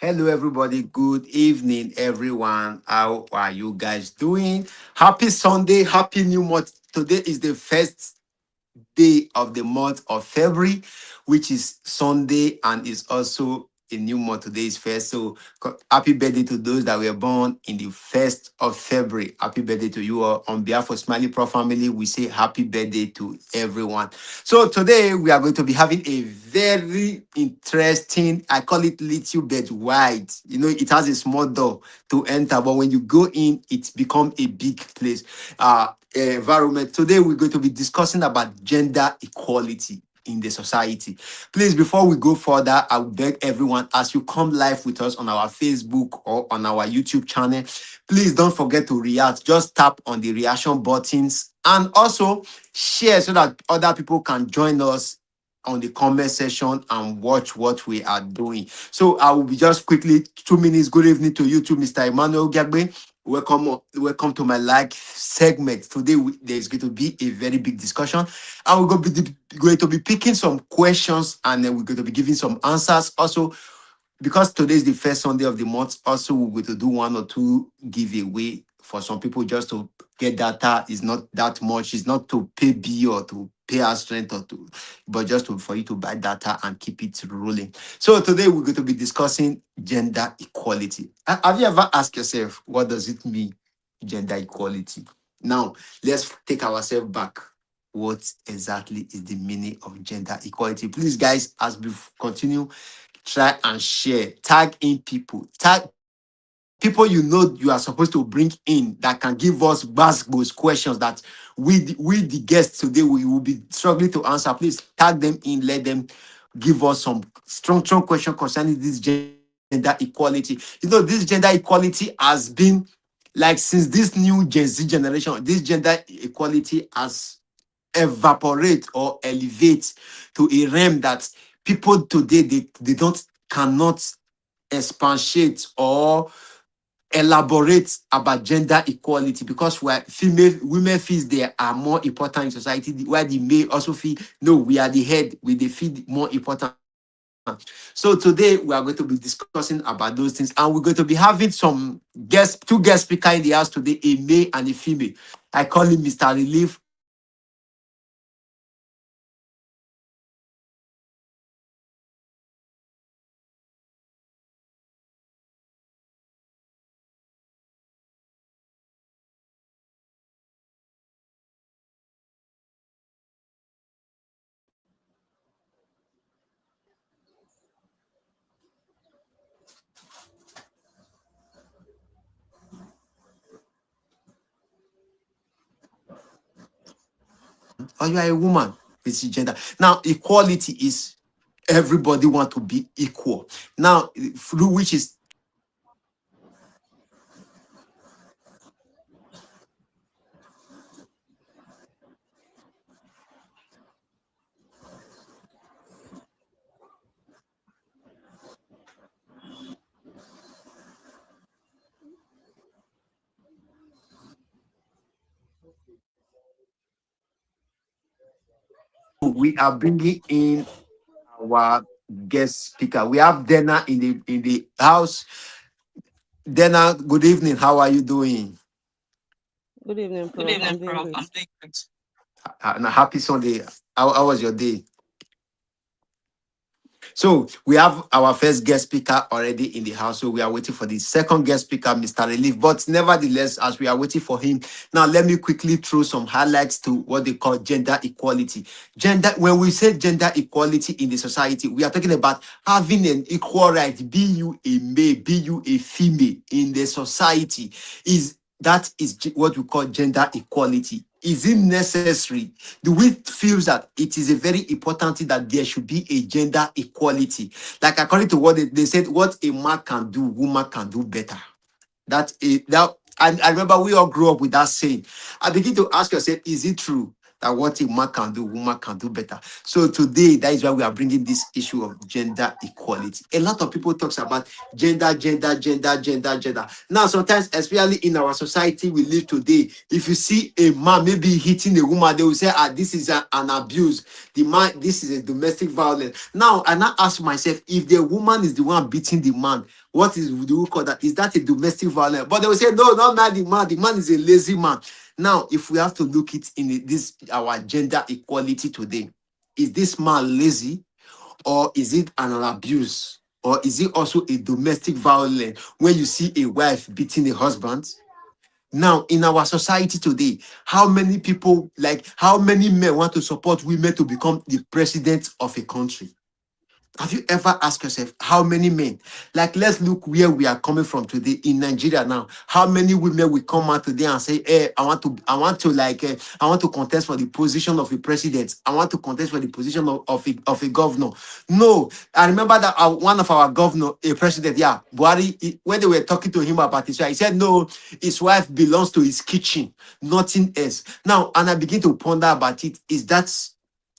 Hello, everybody. Good evening, everyone. How are you guys doing? Happy Sunday. Happy New Month. Today is the first day of the month of February, which is Sunday, and is also a new month. Today is first. So happy birthday to those that were born in the 1st of February. Happy birthday to you all. On behalf of Smiley Pro family, we say happy birthday to everyone. So today we are going to be having a very interesting, I call it little bit wide. It has a small door to enter, but when you go in, it's become a big place. Environment. Today we're going to be discussing about gender equality in the society. Please, before we go further, I would beg everyone, as you come live with us on our Facebook or on our YouTube channel, please don't forget to react. Just tap on the reaction buttons and also share so that other people can join us on the comment section and watch what we are doing. So I will be just quickly 2 minutes. Good evening to you too, Mr. Emmanuel Gagbe. Welcome to my live segment. Today there's going to be a very big discussion. And we're going to be picking some questions, and then we're going to be giving some answers. Also, because today is the first Sunday of the month, also we're going to do one or two giveaway for some people just to get data. Is not that much. It's not to pay bill or to pay us rent but just for you to buy data and keep it rolling. So today we're going to be discussing gender equality. Have you ever asked yourself, what does it mean, gender equality? Now, let's take ourselves back. What exactly is the meaning of gender equality? Please, guys, as we continue, try and share. Tag in people. Tag people you are supposed to bring in that can give us those questions that we the guests today we will be struggling to answer. Please tag them in. Let them give us some strong question concerning this gender equality. This gender equality has been like since this new Gen Z generation. This gender equality has evaporate or elevate to a realm that people today they don't cannot expatiate or elaborate about gender equality, because we're female women feels they are more important in society, while the male also feel no, we are the head, we the feel more important. So today we are going to be discussing about those things, and we're going to be having two guest speaker in the house today, a male and a female. I call him Mr. Relief and Mr. Emmanuel Gagbe. Please, guys, as you come live with us on our Facebook or on our YouTube channel, please tap on the reaction buttons and also share so that other people can join us and watch what we are doing. So today we're going to be discussing about gender equality. Now, let's quickly or you are a woman, it's gender. Now, equality is everybody want to be equal. Now, through which is we are bringing in our guest speaker. We have Dana in the house. Dana, good evening. How are you doing? Good evening, Prof. I'm doing great. And a happy Sunday. How was your day? So we have our first guest speaker already in the house. So we are waiting for the second guest speaker, Mr. Relief. But nevertheless, as we are waiting for him, now let me quickly throw some highlights to what they call gender equality. When we say gender equality in the society, we are talking about having an equal right, be you a male, be you a female in the society. That is what we call gender equality. Is it necessary? Do we feel that it is a very important thing that there should be a gender equality? Like according to what they said, what a man can do, woman can do better. That is that. And I remember we all grew up with that saying. I begin to ask yourself, is it true that what a man can do, woman can do better. So today, that is why we are bringing this issue of gender equality. A lot of people talks about gender. Now, sometimes, especially in our society we live today, if you see a man maybe hitting a woman, they will say, ah, this is an abuse. The man, this is a domestic violence. Now, I now ask myself, if the woman is the one beating the man, what is do we call that? Is that a domestic violence? But they will say, no, not the man. The man is a lazy man. Now, if we have to look it in this our gender equality today, is this man lazy, or is it an abuse, or is it also a domestic violence when you see a wife beating a husband? Now, in our society today, how many people, like how many men want to support women to become the president of a country? Have you ever asked yourself how many men? Like, let's look where we are coming from today in Nigeria now. How many women will come out today and say, "Hey, I want to contest for the position of a president. I want to contest for the position of a governor." No, I remember that one of our governor, a president, yeah, Buhari, when they were talking to him about his wife, he said, "No, his wife belongs to his kitchen, nothing else." Now, and I begin to ponder about it. Is that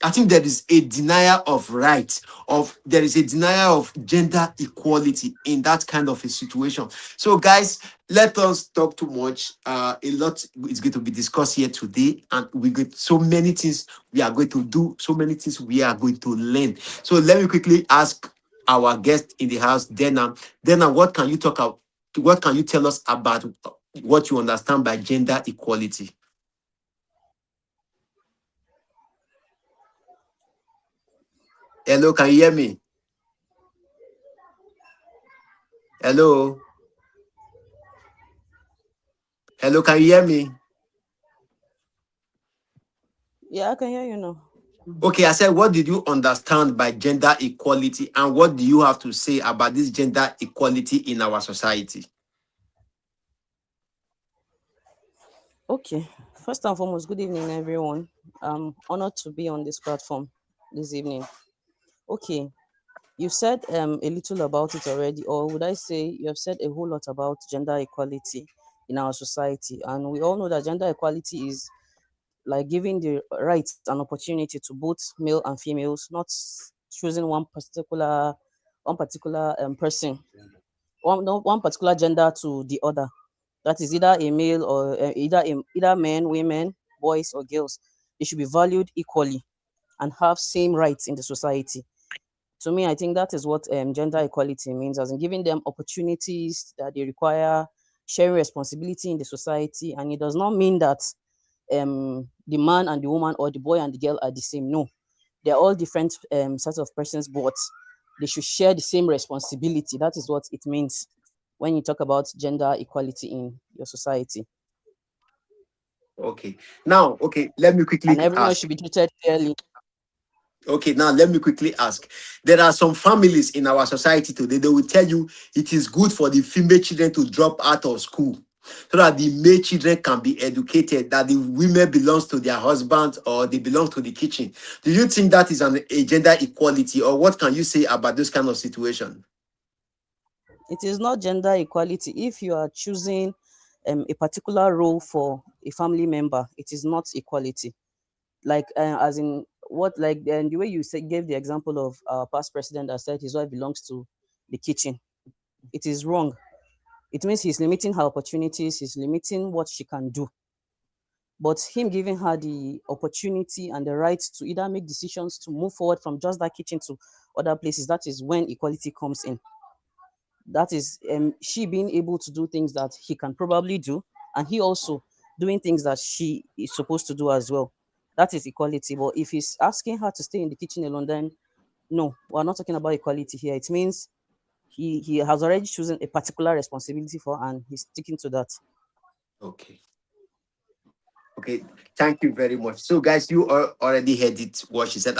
I think there is a denial of rights, of there is a denial of gender equality in that kind of a situation. So, guys, let us talk too much. A lot is going to be discussed here today, and we got so many things we are going to do, so many things we are going to learn. So, let me quickly ask our guest in the house, Dena. Dena, what can you talk about? What can you tell us about what you understand by gender equality? Hello, can you hear me? Hello, hello, can you hear me? Yeah, I can hear you now. Okay, I said, what did you understand by gender equality, and what do you have to say about this gender equality in our society? Okay. First and foremost, good evening, everyone. I'm honored to be on this platform this evening. Okay, you've said a little about it already, or would I say you have said a whole lot about gender equality in our society, and we all know that gender equality is like giving the rights and opportunity to both male and females, not choosing one particular person, one particular gender to the other. That is either a male or either men, women, boys or girls. They should be valued equally and have same rights in the society. To me, I think that is what gender equality means, as in giving them opportunities that they require, sharing responsibility in the society. And it does not mean that the man and the woman or the boy and the girl are the same. No, they're all different sets of persons, but they should share the same responsibility. That is what it means when you talk about gender equality in your society. Okay, now, okay, let me quickly And everyone should ask. be treated fairly. Okay, now let me quickly ask. There are some families in our society today, they will tell you it is good for the female children to drop out of school so that the male children can be educated, that the women belongs to their husband or they belong to the kitchen. Do you think that is a gender equality, or what can you say about this kind of situation? It is not gender equality if you are choosing a particular role for a family member. It is not equality. Like as in what, like the way you gave the example of our past president that said his wife belongs to the kitchen. It is wrong. It means he's limiting her opportunities. He's limiting what she can do. But him giving her the opportunity and the right to either make decisions to move forward from just that kitchen to other places, that is when equality comes in. That is she being able to do things that he can probably do, and he also doing things that she is supposed to do as well. That is equality. But if he's asking her to stay in the kitchen alone, then no, we're not talking about equality here. It means he has already chosen a particular responsibility for her and he's sticking to that. Okay. Okay, thank you very much. So, guys, you already heard it. What she said.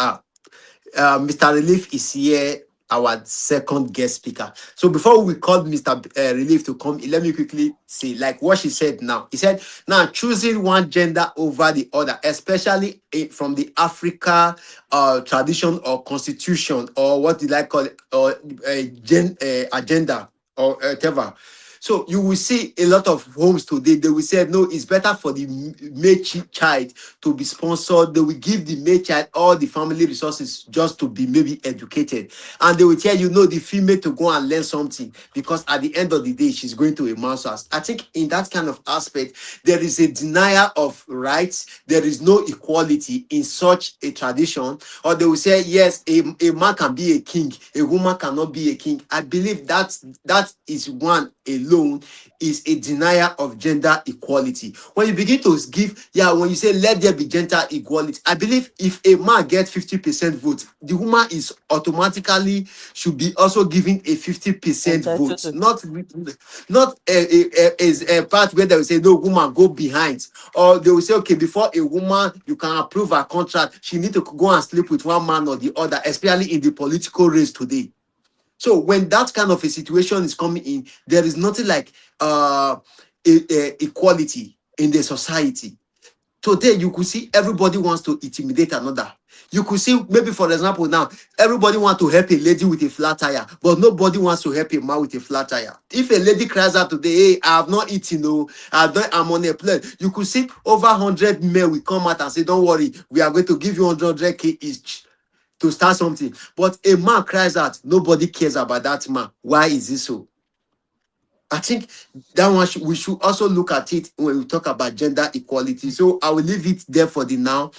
Mr. Relief is here, our second guest speaker. So before we call Mr. Relief to come, let me quickly say, like what she said now. He said, now choosing one gender over the other, especially from the Africa tradition or constitution, or what did I call it, or agenda or whatever. So you will see a lot of homes today. They will say, no, it's better for the male child to be sponsored. They will give the male child all the family resources just to be maybe educated. And they will tell you, no, the female to go and learn something because at the end of the day, she's going to a man's house. I think in that kind of aspect, there is a denial of rights. There is no equality in such a tradition. Or they will say, yes, a man can be a king, a woman cannot be a king. I believe that is one alone is a denial of gender equality. When you begin to give, yeah, when you say let there be gender equality, I believe if a man gets 50% vote, the woman is automatically should be also given a 50% entitled vote, to. not a part where they will say no, woman go behind, or they will say okay, before a woman you can approve her contract, she need to go and sleep with one man or the other, especially in the political race today. So when that kind of a situation is coming in, there is nothing like equality in the society. Today, you could see everybody wants to intimidate another. You could see, maybe for example, now everybody wants to help a lady with a flat tire, but nobody wants to help a man with a flat tire. If a lady cries out today, hey, I have not eaten, no, I'm on a plane. You could see over 100 men will come out and say, don't worry, we are going to give you 100K each to start something. But a man cries out, nobody cares about that man. Why is it so? I think that one we should also look at it when we talk about gender equality. So I will leave it there for the now.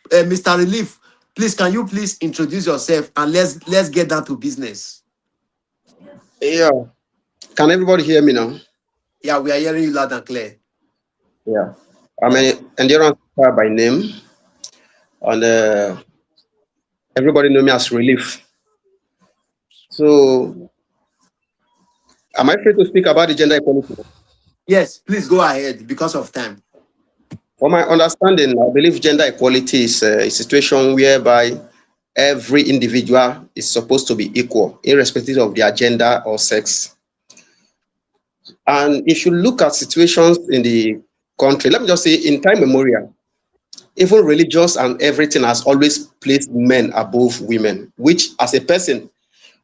Mr. Relief, please can you please introduce yourself and let's get down to business. Yeah. Can everybody hear me now? Yeah, we are hearing you loud and clear. Yeah. I'm Yes. an endurance star by name, and everybody know me as Relief. So, am I free to speak about the gender equality? Yes, please go ahead because of time. From my understanding, I believe gender equality is a situation whereby every individual is supposed to be equal, irrespective of their gender or sex. And if you look at situations in the country, let me just say, in time memorial, even religious and everything has always placed men above women, which as a person,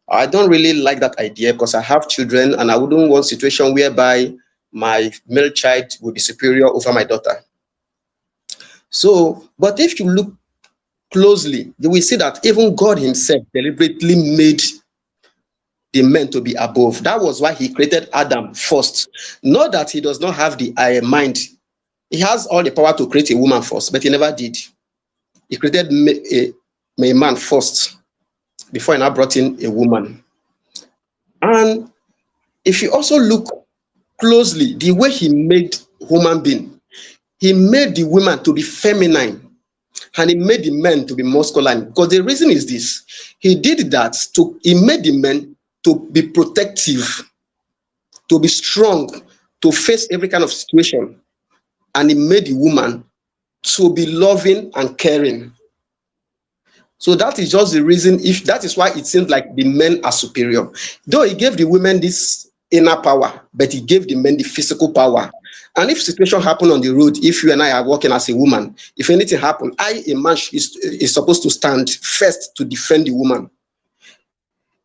I don't really like that idea because I have children and I wouldn't want a situation whereby my male child will be superior over my daughter. So, but if you look closely, you will see that even God Himself deliberately made the men to be above. That was why He created Adam first. Not that He does not have the mind. He has all the power to create a woman first, but He never did. He created a man first before He now brought in a woman. And if you also look closely, the way He made human being, He made the woman to be feminine and He made the men to be masculine. Because the reason is this: He did that He made the men to be protective, to be strong, to face every kind of situation, and He made the woman to be loving and caring. So that is just the reason. If that is why it seems like the men are superior, though He gave the women this inner power, but He gave the men the physical power. And if situation happen on the road, if you and I are working as a woman, if anything happen, a man is supposed to stand first to defend the woman.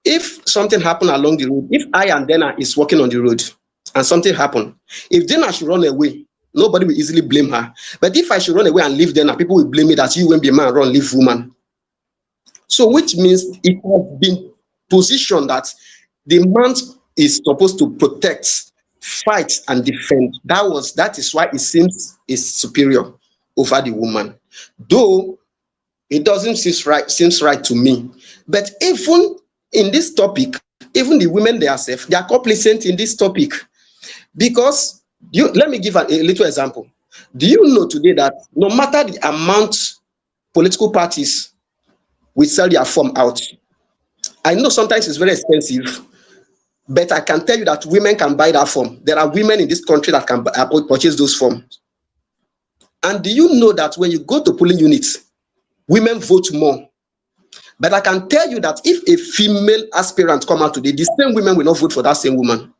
If something happen along the road, if I and Dana is walking on the road and something happen, if Dana should run away, nobody will easily blame her. But if I should run away and leave Dana, people will blame me that you won't be a man, run, leave woman. So which means it has been positioned that the man is supposed to protect, fight, and defend. That is why it seems superior over the woman. Though it doesn't seems right to me. But even in this topic, even the women themselves, they are complacent in this topic. Because let me give a little example. Do you know today that no matter the amount political parties will sell their form out, I know sometimes it's very expensive, but I can tell you that women can buy that form. There are women in this country that can purchase those forms. And do you know that when you go to polling units, women vote more? But I can tell you that if a female aspirant come out today, the same women will not vote for that same woman.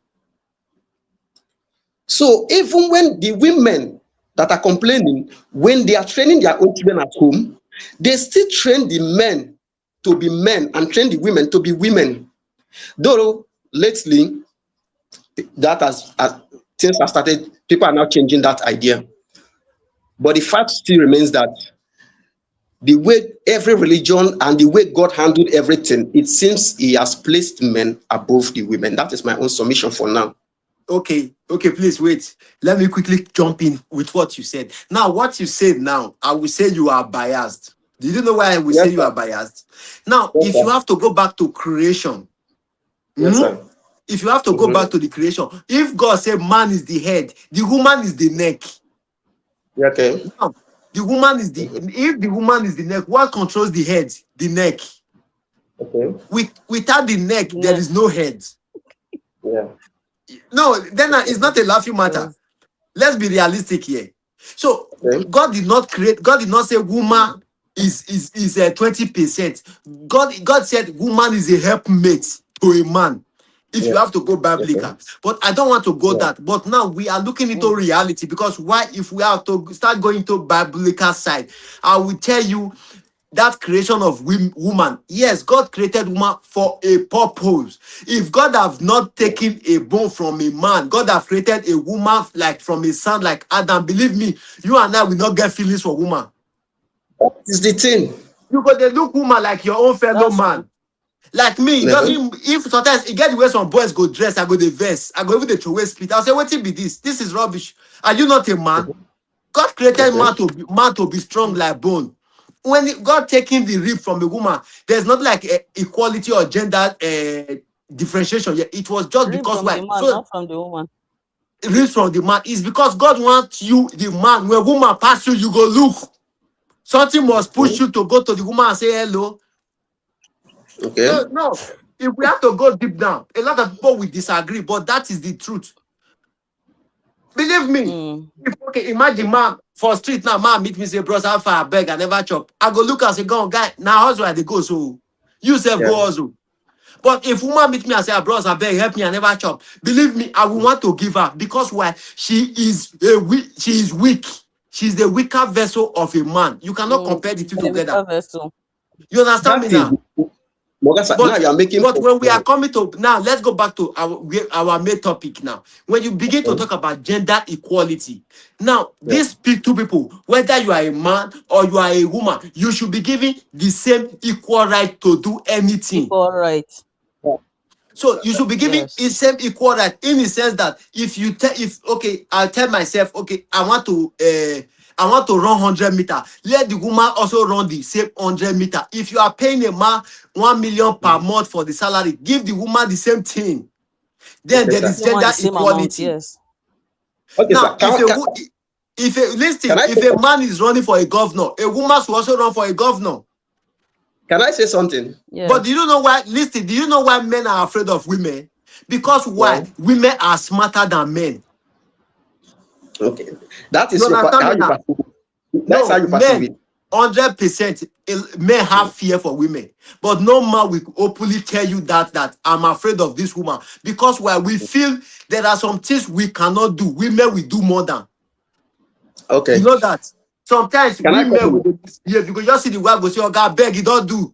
So even when the women that are complaining, when they are training their own children at home, they still train the men to be men and train the women to be women. Though lately, that has things have started. People are now changing that idea. But the fact still remains that the way every religion and the way God handled everything, it seems He has placed men above the women. That is my own submission for now. Okay, please wait. Let me quickly jump in with what you said. Now, what you said now, I will say you are biased. Did you know why I will Yes, say you sir. are biased? Now, Yes, if you sir. have to go back to creation, Yes, hmm? sir. If you have to go back Mm-hmm. to the creation, if God said man is the head, the woman is the neck. Yeah, okay. Now, the woman is the Mm-hmm. if the woman is the neck, what controls the head? The neck. Okay. Without the neck, there Neck. is no head. Yeah. No, then it's Okay. not a laughing matter. Yes. Let's be realistic here. So Okay. God did not say woman is 20%. God said woman is a helpmate to a man. If Yeah. you have to go Okay. biblical, but I don't want to go Yeah. that. But now we are looking into Mm. reality because why? If we have to start going to biblical side, I will tell you that creation of woman. Yes, God created woman for a purpose. If God have not Yeah. taken a bone from a man, God have created a woman like from a son like Adam. Believe me, you and I will not get feelings for woman. That is the thing. You go they look woman like your own fellow That's true. man. Like me, it Uh-huh. doesn't if sometimes it get the way some boys go dress, I go the vest, I go even the throw away spit. I'll say, what it be this? This is rubbish. Are you not a man? God created Okay. man to be strong Mm. like bone. When God taking the rib from a woman, there's not like equality or gender differentiation. Yeah, it was just Rib because from the why? man, So not from the woman. ribs from the man is because God wants you, the man. When woman pass you, you go look. Something must push Okay. you to go to the woman and say hello. Okay. So no, if we have to go deep down, a lot of people will disagree, but that is the truth. Believe me. Mm. If, okay, imagine man for street now, man meet me say, bros, how far I beg, I never chop. I go look and say, go on, guy, now hustle I dey go, so you self Yeah. go hustle. But if woman meet me and say, ah, bros, I beg, help me, I never chop. Believe me, I will want to give her because why? She is weak. She's the weaker vessel of a man. You cannot Mm. compare the two She's a together. weaker vessel. You understand me That is now? Mogasa. Now But you are making but point when we are now. coming to now, let's go back to our main topic now. When you begin to Okay. talk about gender equality, now Yeah. these two people, whether you are a man or you are a woman, you should be given the same equal right to do anything. Equal right. Yeah. So you should be given Yes. the same equal right in the sense that if okay, I'll tell myself, okay, I want to run 100 meter. Let the woman also run the same 100 meter. If you are paying a man 1 million per month for the salary, give the woman the same thing. Then Okay, there Give sir. is the woman gender the same amount. equality. Yes. Okay, sir. Now, if a Can listen, I if a man is running for a governor, a woman should also run for a governor. can I say something? But do Yes. you know why? Listen, do you know why men are afraid of women? Because Why? why? Women are smarter than men. Okay. That You is understand how me you now? perceive it. That's how No, you perceive men, it. 100% men have fear for women. But no man will openly tell you that I'm afraid of this woman. Because why we feel there are some things we cannot do. Women will do more than. You Okay. know that. Sometimes Can I come women in? will behave. You go just see the wife go say, oh God, beg, you don't do.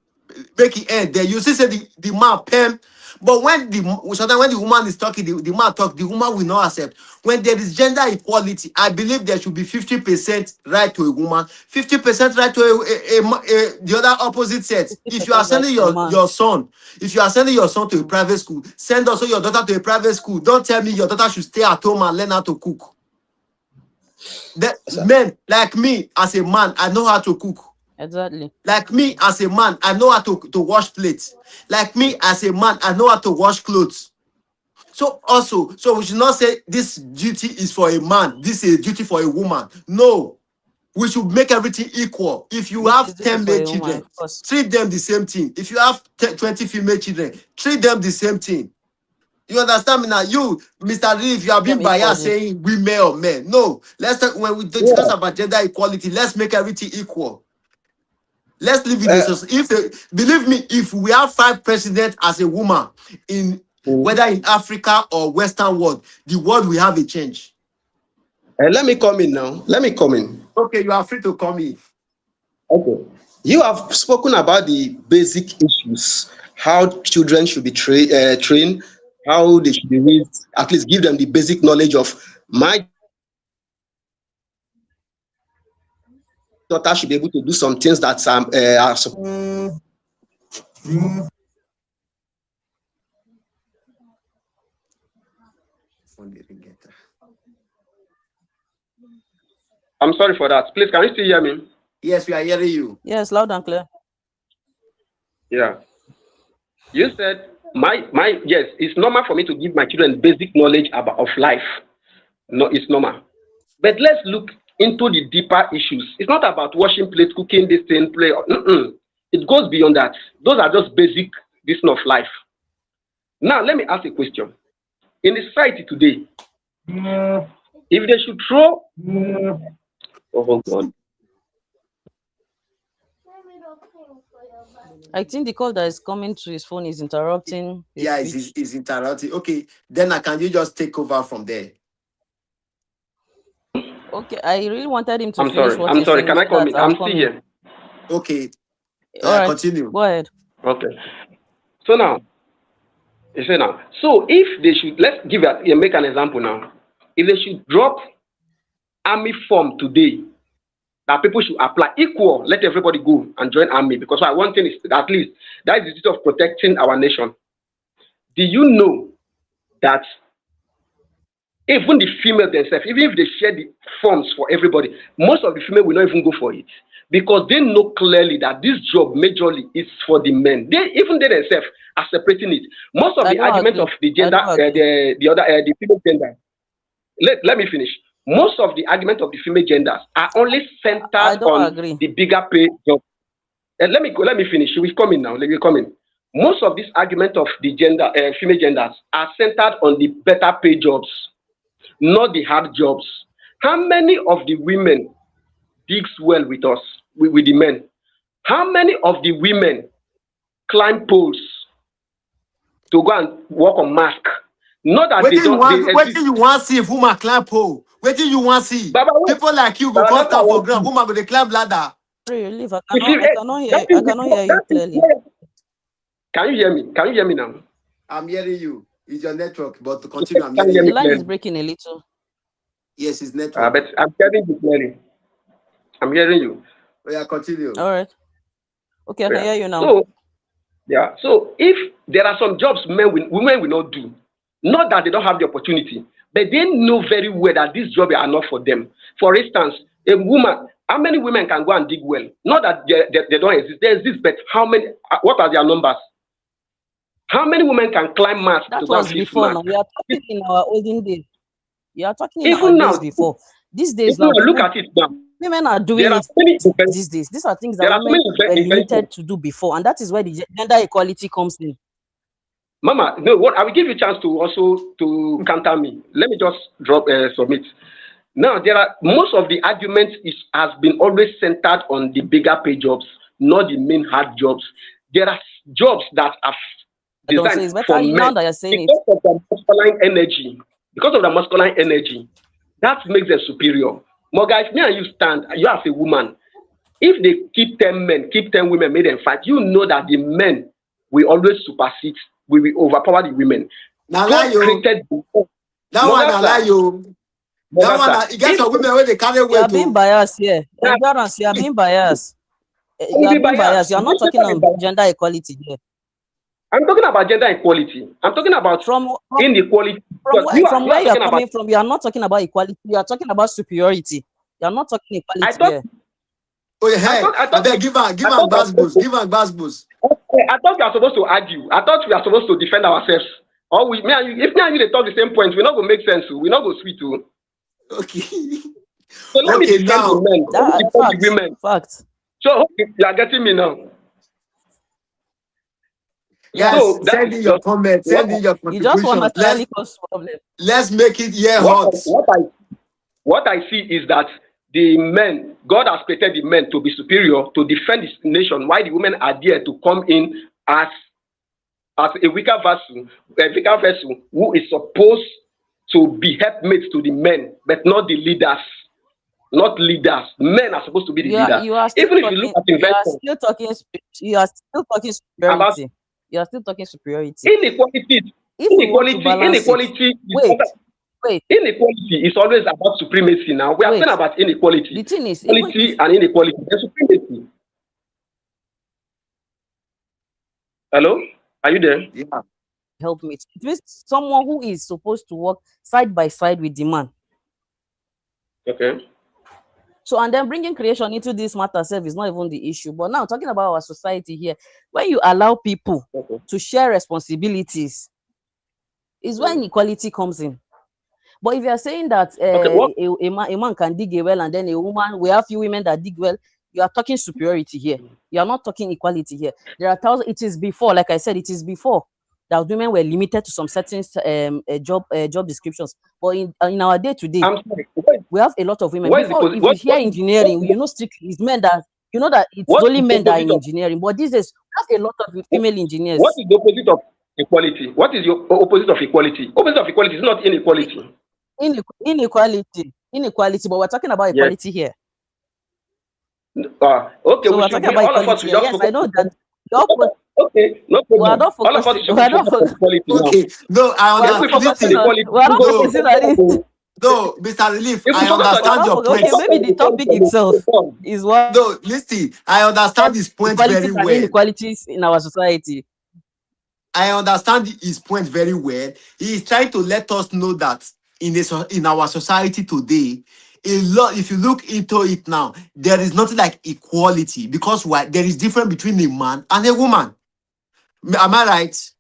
Make it end. Then you see say the man pen. But when sometimes when the woman is talking, the man talk, the woman will not accept. When there is gender equality, I believe there should be 50% right to a woman, 50% right to the other opposite sex. If you are 50% right sending to a man. your son, if you are sending your son to a Mm. private school, send also your daughter to a private school. Don't tell me your daughter should stay at home and learn how to cook. That Sir. men like me as a man, I know how to cook. Exactly. Like me as a man, I know how to wash plates. Like me as a man, I know how to wash clothes. So also, so we should not say this duty is for a man, this is a duty for a woman. No, we should make everything equal. If you This is have duty 10 for male a woman, children, of course. treat them the same thing. If you have 20 female children, treat them the same thing. You understand me now? You, Mr. Lee, if you are Treat them being biased equally. saying women or men. No, let's talk when we discuss Yeah. about gender equality, let's make everything equal. Let's live in Uh, this. Believe me, if we have 5 presidents as a woman in mm. whether in Africa or Western world, the world will have a change. Let me come in now. Let me come in. Okay, you are free to come in. Okay. You have spoken about the basic issues, how children should be trained, how they should be raised, at least give them the basic knowledge of my daughter should be able to do some things that are From the reggaeton. I'm sorry for that. Please, can you still hear me? Yes, we are hearing you. Yes, loud and clear. Yeah. You said my yes, it's normal for me to give my children basic knowledge about of life. No, it's normal. But let's look into the deeper issues. It's not about washing plates, cooking this thing, play. Mm-mm. It goes beyond that. Those are just basic this of life. Now let me ask a question. In the society today, if they should throw, oh God, I think the call that is coming to his phone is interrupting his Yeah, speech. it's interrupting. Okay, then can you just take over from there? Okay, I really wanted him to I'm finish sorry. what I'm he's sorry. saying Can I so come that in? I'll I'm come still in. here. Okay, All right, continue. go ahead. Okay. So now, you say now. So if they should, let's make an example now. If they should drop army form today, that people should apply equal, let everybody go and join army because one thing is at least that is the duty of protecting our nation. Do you know that even the female themselves, even if they share the forms for everybody, most of the female will not even go for it because they know clearly that this job majorly is for the men. They themselves are separating it. Most of I the don't argument of agree. the I gender, don't agree. the female gender. Let me finish. Most of the argument of the female genders are only I centered don't on agree. the bigger pay job. Let me finish. We come in now. Let me come in. Most of this argument of the female genders are centered on the better pay jobs, not the hard jobs. How many of the women digs well with us, with the men? How many of the women climb poles to go and work on mask? Not that they don't, they exist. Waiting you want see if woman climb pole. Waiting you want see. Baba, wait. People like you go Baba, come that's what I stand for want to ground. see. Woman go dey climb ladder. Sorry, you leave. If you, that I is, cannot hear you that is clearly. where, can you hear me? Can you hear me now? I'm hearing you. It's your network, but to continue, I'm Can you hearing hear The me you. line is clearly? breaking a little. Yes, it's network. But I'm hearing you clearly. I'm hearing you. Oh, yeah, continue. All right. Okay, I can Yeah. hear you now. So, yeah. So if there are some jobs women will not do, not that they don't have the opportunity, but they know very well that these jobs are not for them. For instance, a woman, how many women can go and dig well? Not that they don't exist. They exist, but how many? What are their numbers? How many women can climb mast That to go and was fix before mast? now. We are talking in our olden days. You are talking in our Even days now, before. These days even now, now, look people, at it now. women are doing There are it so many these days. These are things that there are so women many were inventions. limited to do before, and that is where the gender equality comes in. Mama, no, what I will give you a chance to also to counter me. Let me just drop submit. Now there are most of the arguments has been always centered on the bigger pay jobs, not the main hard jobs. There are jobs that are I don't say designed it's for better now men that you're saying it. because of the masculine energy. Because of the masculine energy, that makes them superior. More guys, me and you stand, you as a woman, if they keep 10 men, keep 10 women, make them fight, you know that the men will always supersede, we will overpower the women. Now lie God you. created That one I lie Mogasa, you. That one Mogasa. you get If some women where they carry You weight are being to. biased here. now Endurance, you are being biased. I You will are be being biased. biased, You are not talking newspaper is on biased. gender equality here. I'm talking about gender equality. I'm talking about From inequality. from Because where from you where are you are talking about. coming from, you are not talking about equality. You are talking about superiority. You are not talking I equality thought here. Oh yeah, I hey, thought I I thought beg give I give thought am we are supposed basbos, to give am basbos. I thought we are supposed to argue. I thought we are supposed to defend ourselves. Or we me and you, if me and you they talk the same point, we're not gonna make sense. We're not gonna sweet too. Okay. So let me Okay, defend the now men. Let me That defend the women. fact. So I hope you are getting me now. Yeah. guys, So that send is in your just comments, what send in your You just want contributions. naturally cause problem. Let's make it year what hot. what I see is that the men, God has created the men to be superior to defend his nation, while the women are there to come in as a weaker vessel who is supposed to be helpmates to the men, but not the leaders. Not leaders. Men are supposed to be the leaders. You are still Even if you look talking at invention you are still talking about superiority. You are still talking superiority. inequality, if we want to Inequality, balance it, wait, wait, inequality is always about supremacy. Now we are talking wait. about The inequality, thing is, even if equality and inequality. There's supremacy. Hello, are you there? Yeah. helpmate, it means someone who is supposed to work side by side with the man. Okay. So, and then bringing creation into this matter self is not even the issue. But now, talking about our society here, when you allow people Okay. to share responsibilities, is when Mm. equality comes in. But if you are saying that Okay. What? a man can dig a well and then a woman, we have few women that dig well, you are talking superiority here. You are not talking equality here. There are thousands, it is before, like I said, it is before that women were limited to some certain job descriptions. But in our day to day, I'm sorry. What is, we have a lot of women. what is the Before, posi- if you hear what engineering, you know strictly it's men that you know that it's what only is the men that are in opposite of engineering. But these days, we have a lot of female what engineers. is the opposite of equality? What is your opposite of equality? Opposite of equality is not inequality. Inequality, but we're talking about Yes. equality here. Okay. So We we're should. talking about All of us equality should here. just Yes, I focus know on that equality. the opposite. Okay. No We are problem. not All of us focusing. should We are focus not. on equality now. Okay. No, I We are If not we understand. focus on focusing Listen. on. equality, We are we not go No, focusing focus on it. on. no, Mr. Relief, If we I focus on We're understand not your focusing. equality, Okay, points. maybe the topic itself is what No, listen, I understand his point very equalities and well. inequalities in our society. I understand his point very well. He is trying to let us know that in our society today, a lot. If you look into it now, there is nothing like equality because why? There is difference between a man and a woman. Am I right?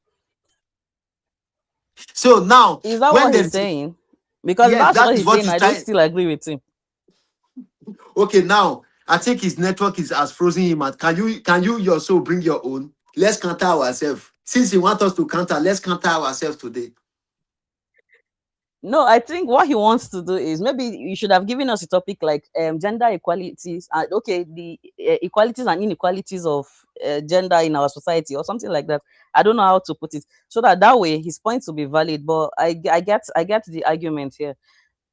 So now, Is that when what there he's is saying? Because if yes, that's that what is he's what saying, he's I don't trying. still agree with him. Okay, now I think his network is as frozen him out. Can you yourself bring your own? Let's counter ourselves. Since you want us to counter, let's counter ourselves today. No, I think what he wants to do is maybe you should have given us a topic like gender equalities and okay, the equalities and inequalities of gender in our society or something like that. I don't know how to put it so that way his points will be valid. But I get the argument here.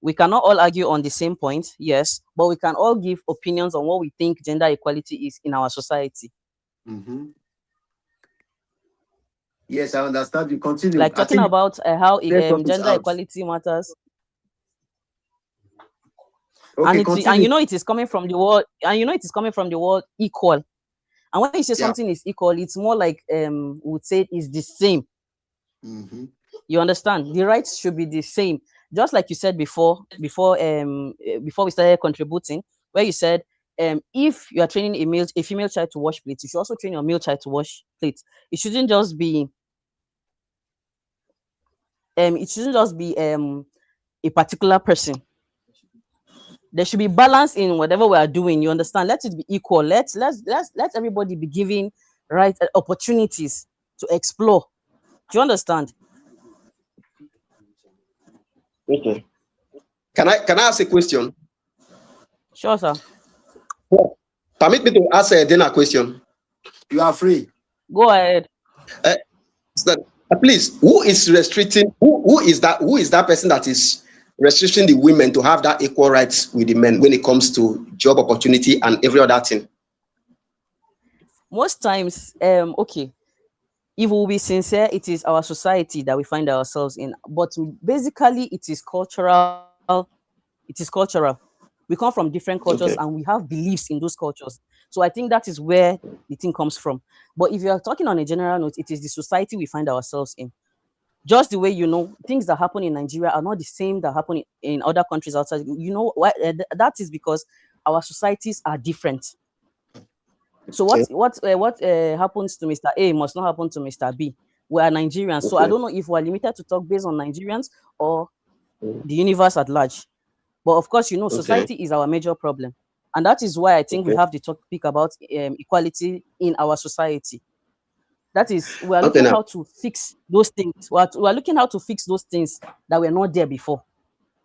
We cannot all argue on the same point, yes, but we can all give opinions on what we think gender equality is in our society. Mhm. Yes, I understand. You continue. Like I talking think about how network is gender out. equality matters, Okay, and continue. it is coming from the word, it is coming from the word equal. And when you say Yeah. something is equal, it's more like we would say it's the same. Hmm. You understand? The rights should be the same. Just like you said before we started contributing, where you said if you are training a female child to wash plates, you should also train your male child to wash plates. It shouldn't just be a particular person. There should be balance in whatever we are doing. You understand? Let it be equal. Let everybody be given right opportunities to explore. Do you understand? Okay. Can I ask a question? Sure, sir. Yeah. Permit me to ask a dinner question. You are free. Go ahead. Uh, so, please, who is restricting? Who is that person that is restricting the women to have that equal rights with the men when it comes to job opportunity and every other thing? Most times, okay, if we'll be sincere, it is our society that we find ourselves in. But basically, it is cultural. We come from different cultures and we Okay. have beliefs in those cultures. So I think that is where the thing comes from. But if you are talking on a general note, it is the society we find ourselves in. Just the way things that happen in Nigeria are not the same that happen in other countries outside. You know why? That is because our societies are different. So Okay. what happens to Mr. A must not happen to Mr. B. We are Nigerians, so I Okay. don't know if we're limited to talk based on Nigerians or Mm. the universe at large. But of course, Okay. society is our major problem, and that is why I think we Okay. have the topic about equality in our society. That is, we are Okay. looking Now. how to fix those things. We are looking how to fix those things that were not there before.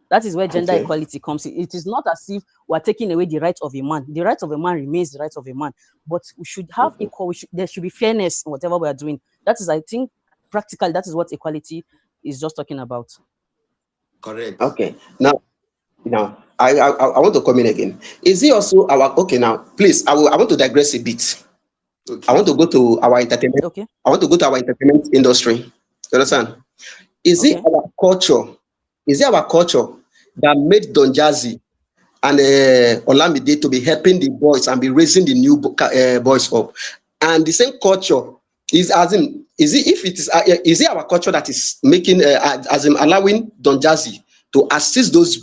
That is where gender Okay. equality comes in. It is not as if we are taking away the right of a man. The right of a man remains the right of a man, but we should have Mhm. equal. There should be fairness in whatever we are doing. That is, I think, practically, that is what equality is just talking about. Correct. Okay. Now, I want to come in again. Is it also our okay? Now, please, I want to digress a bit. I Okay. want to go to our entertainment. Okay. I want to go to our entertainment industry. You understand? Is it Okay. our culture? Is it our culture that made Don Jazzy and Olamide to be helping the boys and be raising the new boys up? And the same culture is as in, is it our culture that is making as in allowing Don Jazzy to assist those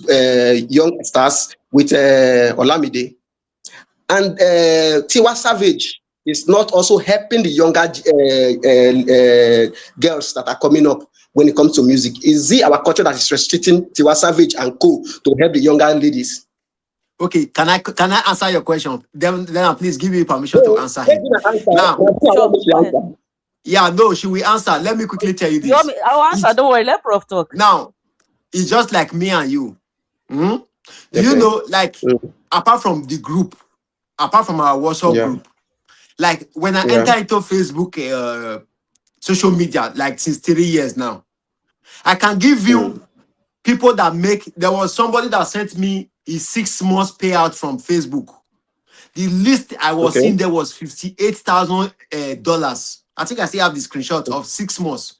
young stars with Olamide? And Tiwa Savage is not also helping the younger girls that are coming up when it comes to music? Is it our culture that is restricting Tiwa Savage and co to help the younger ladies? Okay, can I answer your question? Then please give me permission to No, answer let him. me answer. Now, Now, allow Sure. me to Go ahead. answer. yeah, no, she will answer. Let me quickly tell you You want this. me? I'll answer. It Don't worry. Let Prof talk. now it's just like me and you. Mhm. Do you Okay. know, like, Mm, apart from the group, apart from our WhatsApp yeah. group, like when I Yeah. enter into Facebook social media, like since 3 years now, I can give you Mm, people that make. There was somebody that sent me his 6 months payout from Facebook. The list I was okay. seeing there was $58,000. I think I still have the screenshot of 6 months.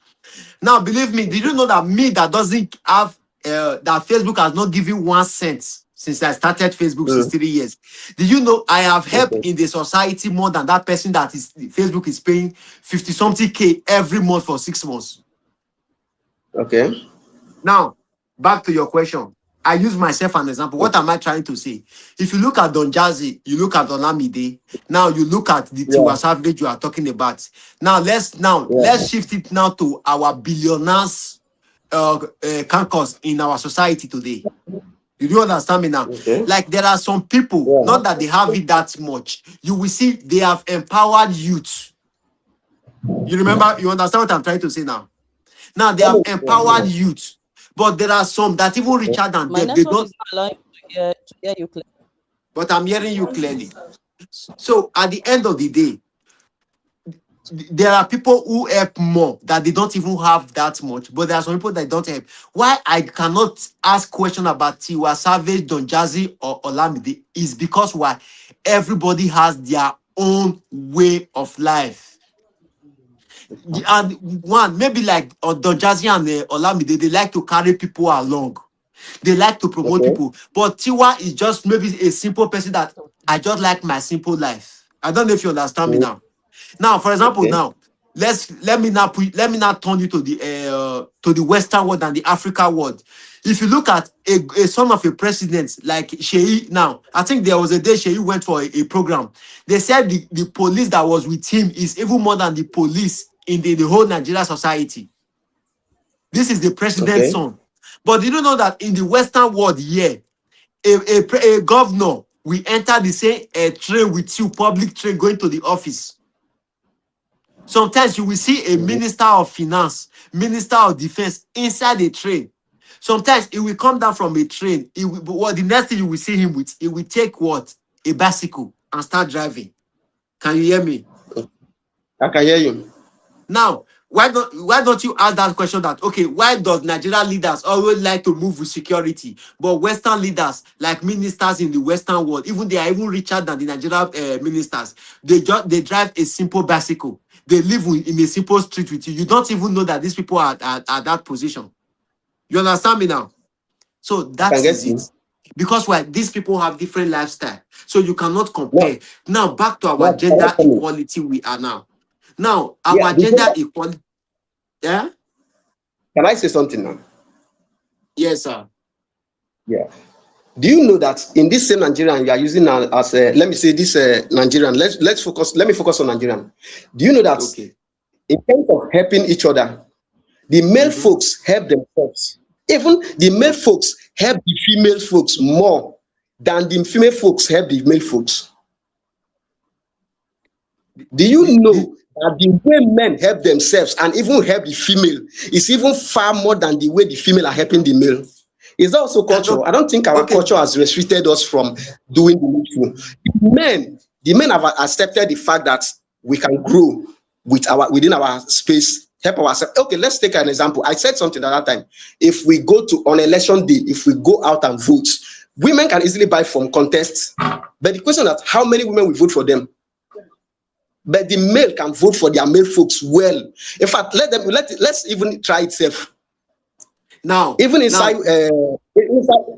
Now, believe me, did you know that me that doesn't have that Facebook has not given 1 cent since I started Facebook since Mm, 3 years? Did you know I have helped okay. in the society more than that person that is Facebook is paying 50 something K every month for 6 months? Okay. Now, back to your question. I use myself as an example. What am I trying to say? If you look at Don Jazzy, you look at Olamide, now you look at the Yeah. Tiwa Savage you are talking about. Now let's Yeah. shift it now to our billionaires caucus in our society today. You do understand me now? Okay. Like there are some people, Yeah. not that they have it that much. You will see they have empowered youth. You remember, you understand what I'm trying to say now? Now they Let have me, empowered youth, but there are some that even richer than My them. They network don't. is not allowing me to hear you clearly. But I'm hearing you clearly. So at the end of the day, there are people who help more that they don't even have that much, but there are some people that don't help. Why I cannot ask question about Tiwa Savage, Don Jazzy, or Olamide is because why everybody has their own way of life. And one maybe like Don Jazzy and Olamide, they like to carry people along. They like to promote okay. people. But Tiwa is just maybe a simple person that I just like my simple life. I don't know if you understand me Mm, now. Now, for example, okay. now let me now turn you to the Western world and the Africa world. If you look at a son of a president like Sheyi now, I think there was a day Sheyi went for a program. They said the police that was with him is even more than the police in the whole Nigeria society. This is the president's Okay. son. But you don't know that in the Western world here, a governor will enter the same train with you, public train going to the office. Sometimes you will see a Mm, minister of finance, minister of defense inside a train. Sometimes it will come down from a train. But what the next thing you will see him with, he will take what? A bicycle and start driving. Can you hear me? I can hear you. Now, why don't you ask that question that okay, why does Nigerian leaders always like to move with security, but Western leaders like ministers in the Western world, even they are even richer than the Nigerian ministers, they drive a simple bicycle. They live in a simple street with you. You don't even know that these people are at that position. You understand me now? So I can that is get it. you. Because why these people have different lifestyle, so you cannot Now, compare. Now back to our now, can I gender come in? equality we are now. Now Yeah. our gender equality. Yeah. Can I say something now? Yes, sir. Yeah. Do you know that in this same Nigerian you are using now as let me say this Nigerian? Let's focus. Let me focus on Nigerian. Do you know that Okay. in terms of helping each other, the male Mm-hmm. folks help themselves. Even the male Okay. folks help the female folks more than the female folks help the male folks. Do you The know that the way men help themselves and even help the female is even far more than the way the female are helping the male? Is that also culture? no, I don't think our okay. culture has restricted us from doing the needful. The men have accepted the fact that we can grow within our space, help ourselves. Okay, let's take an example. I said something at that time. If we go to on election day, if we go out and vote, women can easily buy from contests. But the question is how many women will vote for them? but the male can vote for their male folks well. In fact, let's even try itself. Now, Even inside now,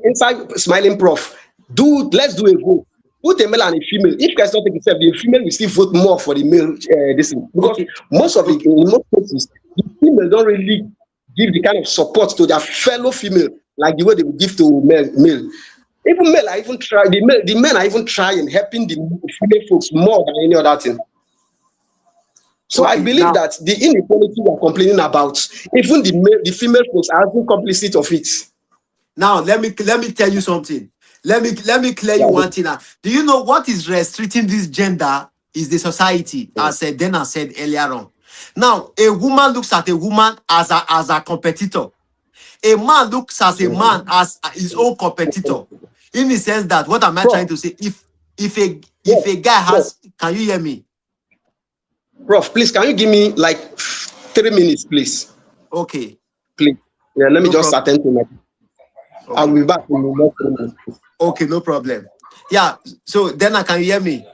inside smiling prof, let's do a vote. Put a male and a female. If Christ not take itself, the female will still vote more for the male this thing. Because okay, most of the okay. in most cases, the female don't really give the kind of support to their fellow female like the way they would give to male. Even male are even try the men are even trying helping the female folks more than any other thing. So I Okay, believe now, that the inequality we are complaining about, even the female folks are even complicit of it. now let me tell you something. Let me clear you one thing now. Do you know what is restricting this gender is the society, as I said earlier on. Now, a woman looks at a woman as a competitor. A man looks as a man as his own competitor. In the sense that, what am I Prof, trying to say? If a prof, guy prof, has, can you hear me? prof, please can you give me like 3 minutes, please? Okay, Please. Yeah, let me no just problem. attend to my. I'll Okay, be back in the next 3 minutes, please. okay, no problem. Yeah. So then I can you hear me?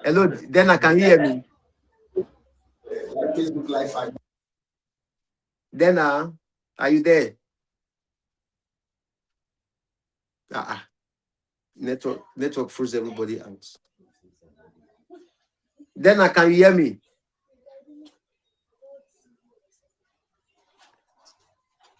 Hello, then I can you hear me? Like Facebook Live. Then are you there? Network froze everybody out. Then I can you hear me?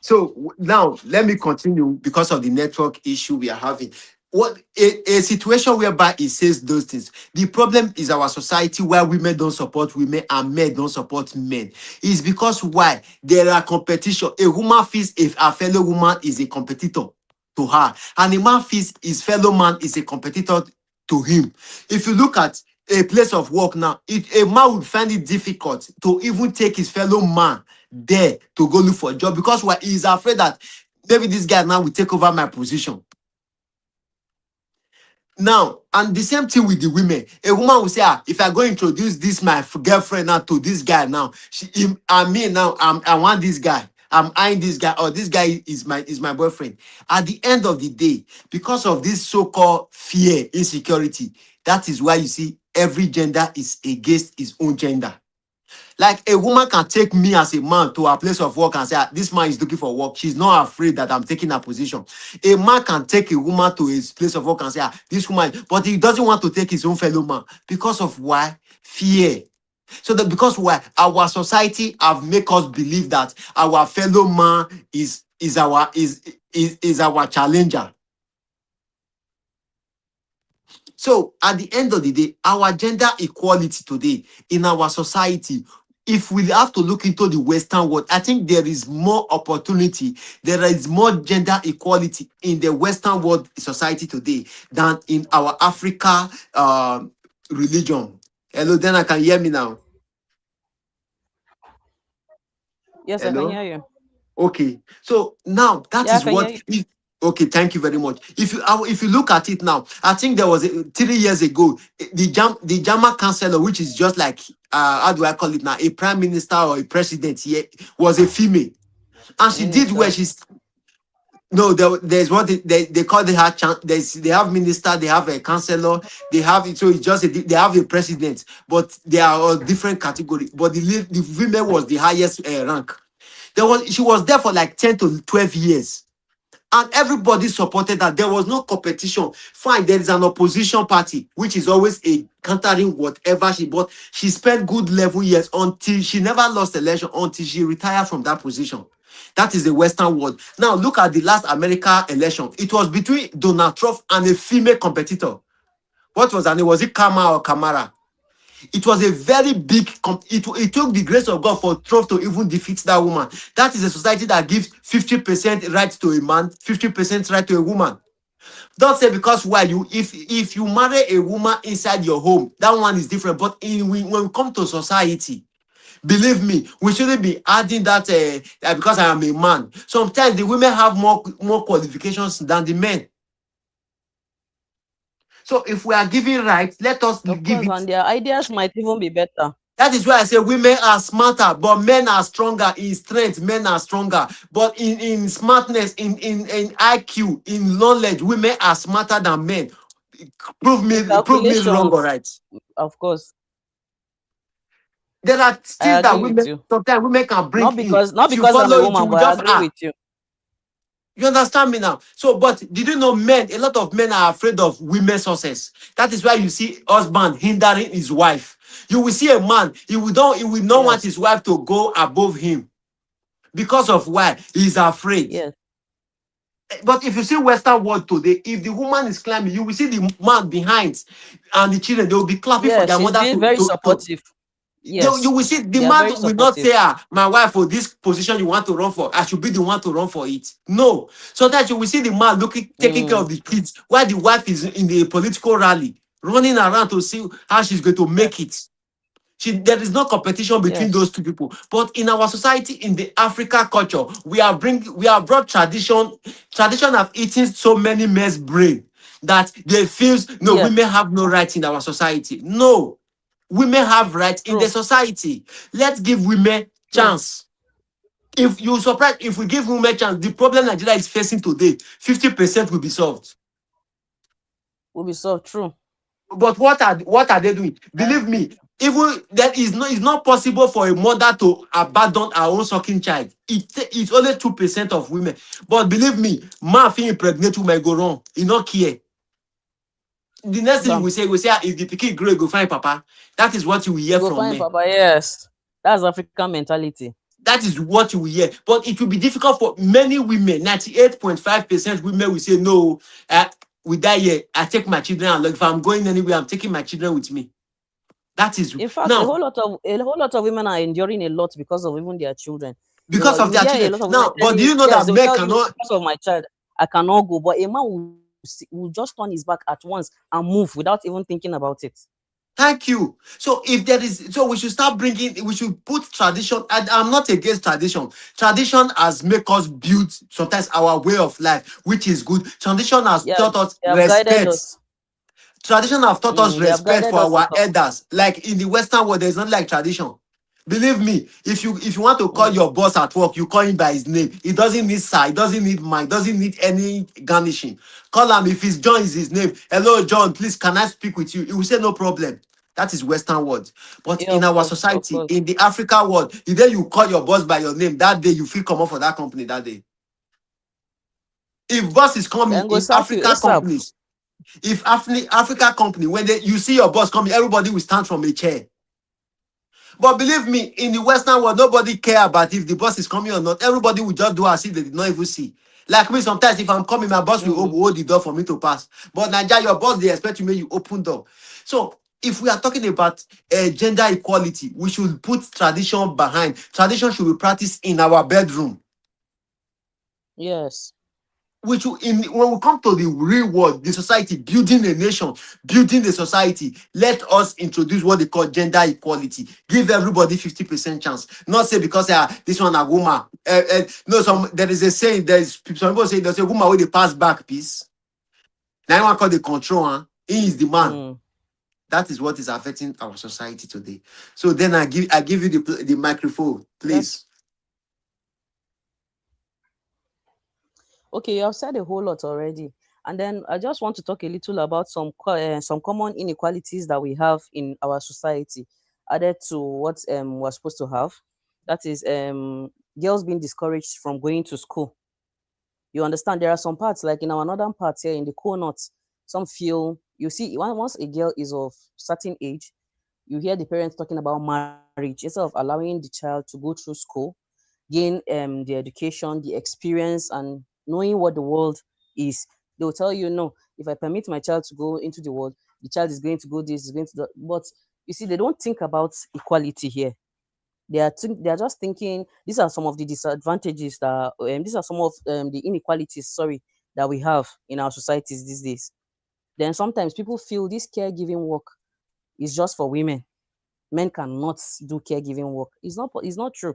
So now let me continue because of the network issue we are having. What a situation whereby it says those things. The problem is our society where women don't support women and men don't support men. It's because why? There are competition. A woman feels if a fellow woman is a competitor to her, and a man feels his fellow man is a competitor to him. If you look at a place of work now, a man would find it difficult to even take his fellow man there to go look for a job because why? He is afraid that maybe this guy now will take over my position. Now, and the same thing with the women. A woman will say, if I go introduce this my girlfriend now to this guy now, and me now, I want this guy. I'm eyeing this guy, or this guy is my boyfriend. At the end of the day, because of this so-called fear, insecurity, that is why you see every gender is against its own gender. Like a woman can take me as a man to a place of work and say, this man is looking for work. She's not afraid that I'm taking her position. A man can take a woman to his place of work and say, this woman, but he doesn't want to take his own fellow man. Because of why? Fear. So that because why? Our society have make us believe that our fellow man is our challenger. So at the end of the day, our gender equality today in our society, if we have to look into the Western world, I think there is more opportunity, there is more gender equality in the Western world society today than in our Africa religion. Hello, then I can hear me now. Yes, I can Hello. hear you. Okay, so now that Yeah, I is can hear what. you. Okay, thank you very much. If you look at it now, I think there was 3 years ago the German chancellor, which is just like how do I call it now, a prime minister or a president here, was a female, and she did where Minister. she's no there's what they call they have they have minister, they have a chancellor, they have it, so it's just they have a president, but they are all different category. But the women was the highest rank. She was there for like 10 to 12 years. And everybody supported that. There was no competition. Fine, there is an opposition party, which is always a countering whatever she bought. She spent good 11 years until she never lost election until she retired from that position. That is the Western world. Now look at the last America election. It was between Donald Trump and a female competitor. What was her name? Was it Kama or Kamara? It was a very big. It took the grace of God for Trump to even defeat that woman. That is a society that gives 50% right to a man, 50% right to a woman. Don't say because why you if you marry a woman inside your home, that one is different. But when we come to society, believe me, we shouldn't be adding that because I am a man. Sometimes the women have more qualifications than the men. So if we are giving rights, let us Of give course, it. and their ideas might even be better. That is why I say women are smarter, but men are stronger in strength. Men are stronger, but in smartness, in IQ, in knowledge, women are smarter than men. In Prove me wrong or calculations, right. of course, There are I things that agree with women you. sometimes women can bring in. Not If you because I'm a follow it, you woman, will but I just agree with you. you understand me now? So, but did you know men? A lot of men are afraid of women's success. That is why you see husband hindering his wife. You will see a man, he will not want Yes, his wife to go above him because of why he's afraid. yes, But if you see Western world today, if the woman is climbing, you will see the man behind and the children, they will be clapping for yes. their She's mother being to very to to supportive. you Yes, will see the they are man very will not supportive. say, ah, my wife, for this position you want to run for, I should be the one to run for it. No. So that you will see the man looking, taking care Mm, of the kids, while the wife is in the political rally, running around to see how she's going to yes, make it. There is no competition between yes, those two people. But in our society, in the Africa culture, we have brought tradition. Tradition have eaten so many men's brain that they feel no, yes. women have no right in our society. No, women have right in the True, society. Let's give women true. chance. If you surprise, if we give women chance, the problem Nigeria is facing today, 50% will be solved. Will be so true. But what are they doing? Uh, Believe me, even that is not, it's not possible for a mother to abandon her own sucking child. It's only 2% of women. But believe me, man fit impregnate woman go wrong. He not care. The next thing Bam. you will say, ah, if the pikin grow, he go find papa. That is what you will You hear go from find men. Papa. Yes, that's African mentality. That is what you will hear. But it will be difficult for many women. 98.5% women will say, no, we die here. I take my children along. If I'm going anywhere, I'm taking my children with me. That is In fact, now a whole lot of women are enduring a lot because of even their children. because of You their hear a children. lot of women Now, but telling do you, you know yes, that they will men tell you cannot? because of my child, I cannot go. But a man will just turn his back at once and move without even thinking about it. Thank you. So if there is, so we should start bringing, we should put tradition. And I'm not against tradition. Tradition has make us build sometimes our way of life, which is good. Tradition has Yeah, taught us they have guided respect. us. Tradition have taught us They have respect guided for us a our lot. elders. Like in the Western world, there's not like tradition. Believe me, if you want to call Mm, your boss at work, you call him by his name. He doesn't need sir, he doesn't need mine, doesn't need any garnishing. Call him if it's John is his name. Hello, John, please can I speak with you? He will say no problem. That is Western world. But yeah, in of our course, of society, course. in the Africa world, the day you call your boss by your name, that day you feel common for that company that day. If boss is coming Then go in sack you Africa ASAP. companies, if Africa company, when you see your boss coming, everybody will stand from a chair. But believe me, in the Western world, nobody care about if the boss is coming or not. Everybody will just do as if they did not even see. Like me, sometimes if I'm coming, my boss will Mm, hold the door for me to pass. But Nigeria, your boss, they expect you make you open door. So if we are talking about gender equality, we should put tradition behind. Tradition should be practiced in our bedroom. yes, Which in when we come to the real world, the society, building a nation, building the society, let us introduce what they call gender equality. Give everybody 50% chance. Not say because this one a woman. No, mm, some there is a saying. There is some people say there's a woman with the pass back piece. Now one call the control. Huh? He is the man. mm. That is what is affecting our society today. So then I give you the microphone, That's please. okay. You have said a whole lot already, and then I just want to talk a little about some common inequalities that we have in our society, added to what we're supposed to have. That is girls being discouraged from going to school. You understand? There are some parts, like in our northern parts here in the cold north, some feel you see once a girl is of certain age, you hear the parents talking about marriage instead of allowing the child to go through school, gain the education, the experience, and knowing what the world is. They will tell you, no, if I permit my child to go into the world, the child is going to go this, is going to do. But you see, they don't think about equality here. They are just thinking these are some of the disadvantages that these are some of the inequalities, sorry, that we have in our societies these days. Then sometimes people feel this caregiving work is just for women. Men cannot do caregiving work. It's not true.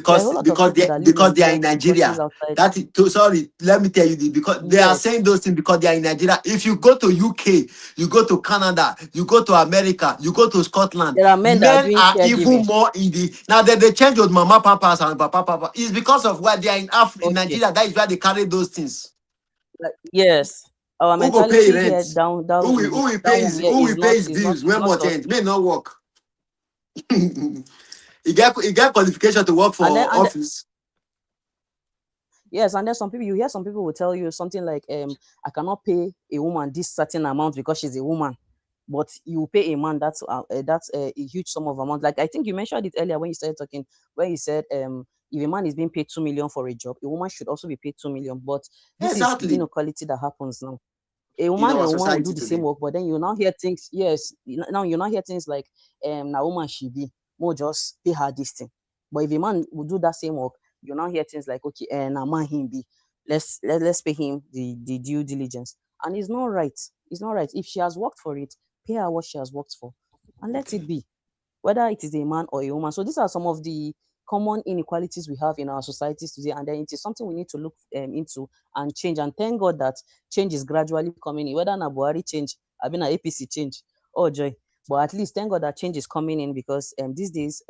There are a whole lot of people that live Because in they are in poverty, countries Nigeria. outside. That is sorry, let me tell you this because they are Yes, saying those things because they are in Nigeria. If you go to UK, you go to Canada, you go to America, you go to Scotland, there are men that are men doing are caregiving. even more in the now that they change with mama papas and papa. It's because of why they are in in Okay, Nigeria. That is why they carry those things. yes. our Who go pay mentality here rent? down Who will down pay home his here who will pay his bills is when not month us. end? May not work. He got qualification to work And then for office. yes, and then some people, you hear some people will tell you something like, I cannot pay a woman this certain amount because she's a woman, but you pay a man that's a huge sum of amount. Like I think you mentioned it earlier when you started talking, when you said, if a man is being paid 2 million for a job, a woman should also be paid 2 million. But this is the Exactly. inequality that happens now. A In woman and our a woman will do society the same today. work, but then you now hear things. Yes, now you now hear things like, na woman she be, more just pay her this thing. But if a man will do that same work, you now hear things like, okay, na man him be, let's pay him the due diligence, and it's not right. It's not right. If she has worked for it, pay her what she has worked for, and let it be, whether it is a man or a woman. So these are some of the common inequalities we have in our societies today, and then it is something we need to look into and change. And thank God that change is gradually coming in, whether na Buhari change, I mean na APC change. Oh joy! But at least thank God that change is coming in, because these days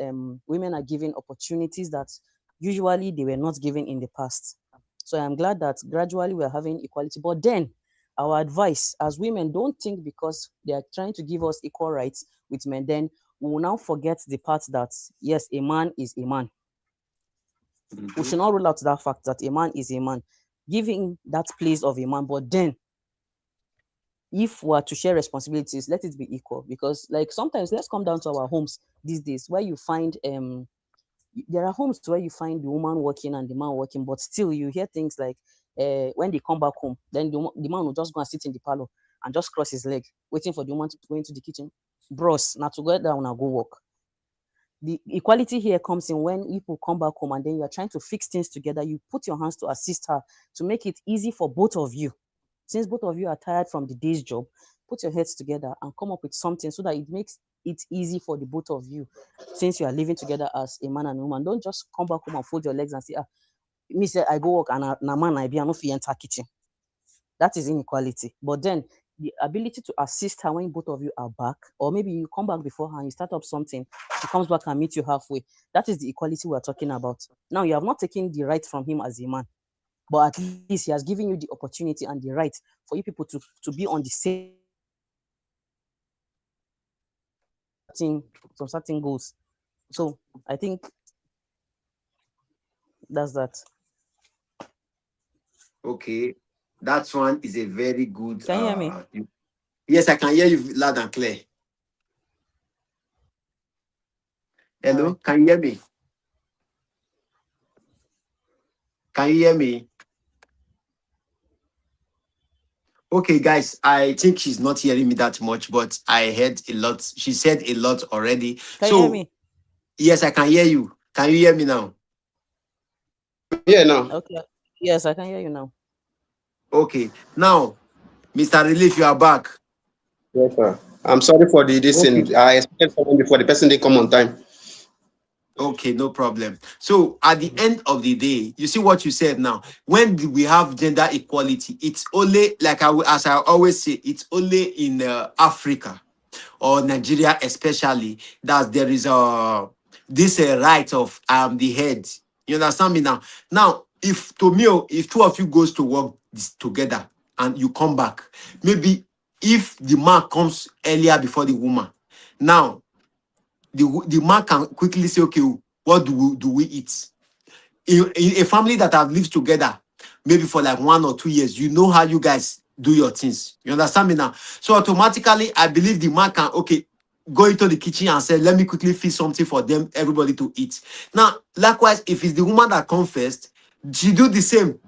women are given opportunities that usually they were not given in the past. So I'm glad that gradually we are having equality. But then our advice as women, don't think because they are trying to give us equal rights with men, then we will now forget the part that yes, a man is a man. We Mhm. should not rule out that fact that a man is a man, giving that place of a man. But then, if we are to share responsibilities, let it be equal. Because, like, sometimes let's come down to our homes these days, where you find there are homes where you find the woman working and the man working, but still you hear things like, when they come back home, then the man will just go and sit in the parlor and just cross his leg, waiting for the woman to go into the kitchen. Bros, now to go down and go work. The equality here comes in when people come back home and then you're trying to fix things together. You put your hands to assist her to make it easy for both of you. Since both of you are tired from the day's job, put your heads together and come up with something so that it makes it easy for the both of you. Since you are living together as a man and a woman, don't just come back home and fold your legs and say, me say I go work and na man I be, I no fit enter kitchen. That is inequality. But then the ability to assist her when both of you are back, or maybe you come back before her and you start up something, she comes back and meet you halfway. That is the equality we are talking about. Now you have not taken the right from him as a man, but at least he has given you the opportunity and the right for you people to be on the same page and to work certain some certain goals. So I think that's that. Okay. That one is a very good Can you hear me? yes, I can hear you loud and clear. All Hello, right. can you hear me? Can you hear me? Okay, guys, I think she's not hearing me that much, but I heard a lot. She said a lot already. Can you hear So, me? yes, I can hear you. Can you hear me now? I'm here now. Okay. Yes, I can hear you now. Okay. Now, Mr. Relief, you are back. Yes, sir. I'm sorry for the this Okay. thing. I expected someone before the person didn't come on time. Okay, no problem. So at the end of the day, you see what you said now. When we have gender equality, it's only like as I always say, it's only in Africa or Nigeria, especially that there is this right of the head. You understand me now? Now, if to me, if two of you goes to work together and you come back, maybe if the man comes earlier before the woman, now the man can quickly say, okay, what do we eat? In a family that have lived together, maybe for like 1 or 2 years, you know how you guys do your things. You understand me now? So automatically, I believe the man can, okay, go into the kitchen and say, let me quickly fix something for them, everybody to eat. Now, likewise, if it's the woman that comes first, she do the same.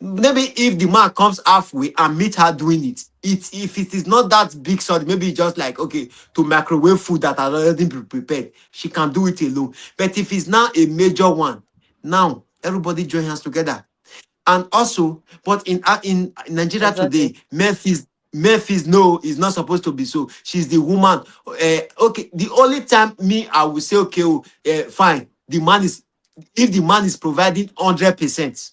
Maybe if the man comes halfway and meet her doing it, if it is not that big sort, maybe just like okay to microwave food that has already been prepared, she can do it alone. But if it's now a major one, now everybody join hands together. And also, but in Nigeria Exactly. today, Memphis no is not supposed to be so. She's the woman. Okay, the only time me I will say okay, fine. The man is if the man is providing 100%.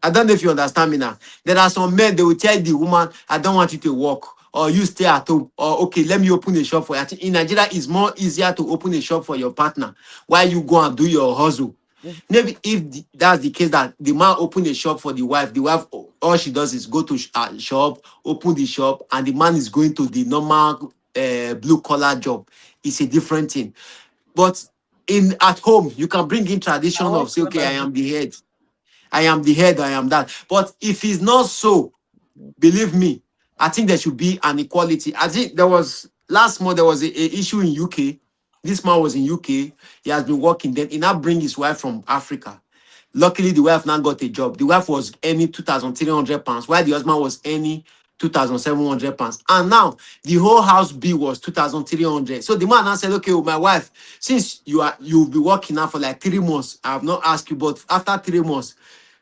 I don't know if you understand me now. There are some men, they will tell the woman, I don't want you to work, or you stay at home, or okay, let me open a shop for you. I think in Nigeria, it's more easier to open a shop for your partner while you go and do your hustle. Mhm. Maybe if that's the case, that the man open a shop for the wife all she does is go to shop, open the shop, and the man is going to the normal blue collar job. It's a different thing. But in at home, you can bring in I tradition want of say, to okay, I add am the head, I am the head, I am that. But if it's not so, believe me, I think there should be an equality. I think there was last month there was a issue in UK. This man was in UK. He has been working. Then he now bring his wife from Africa. Luckily, the wife now got a job. The wife was earning £2,300, while the husband was earning £2,700. And now the whole house bill was 2,300. So the man now said, okay, well, my wife, since you'll be working now for like 3 months, I have not asked you, but after 3 months,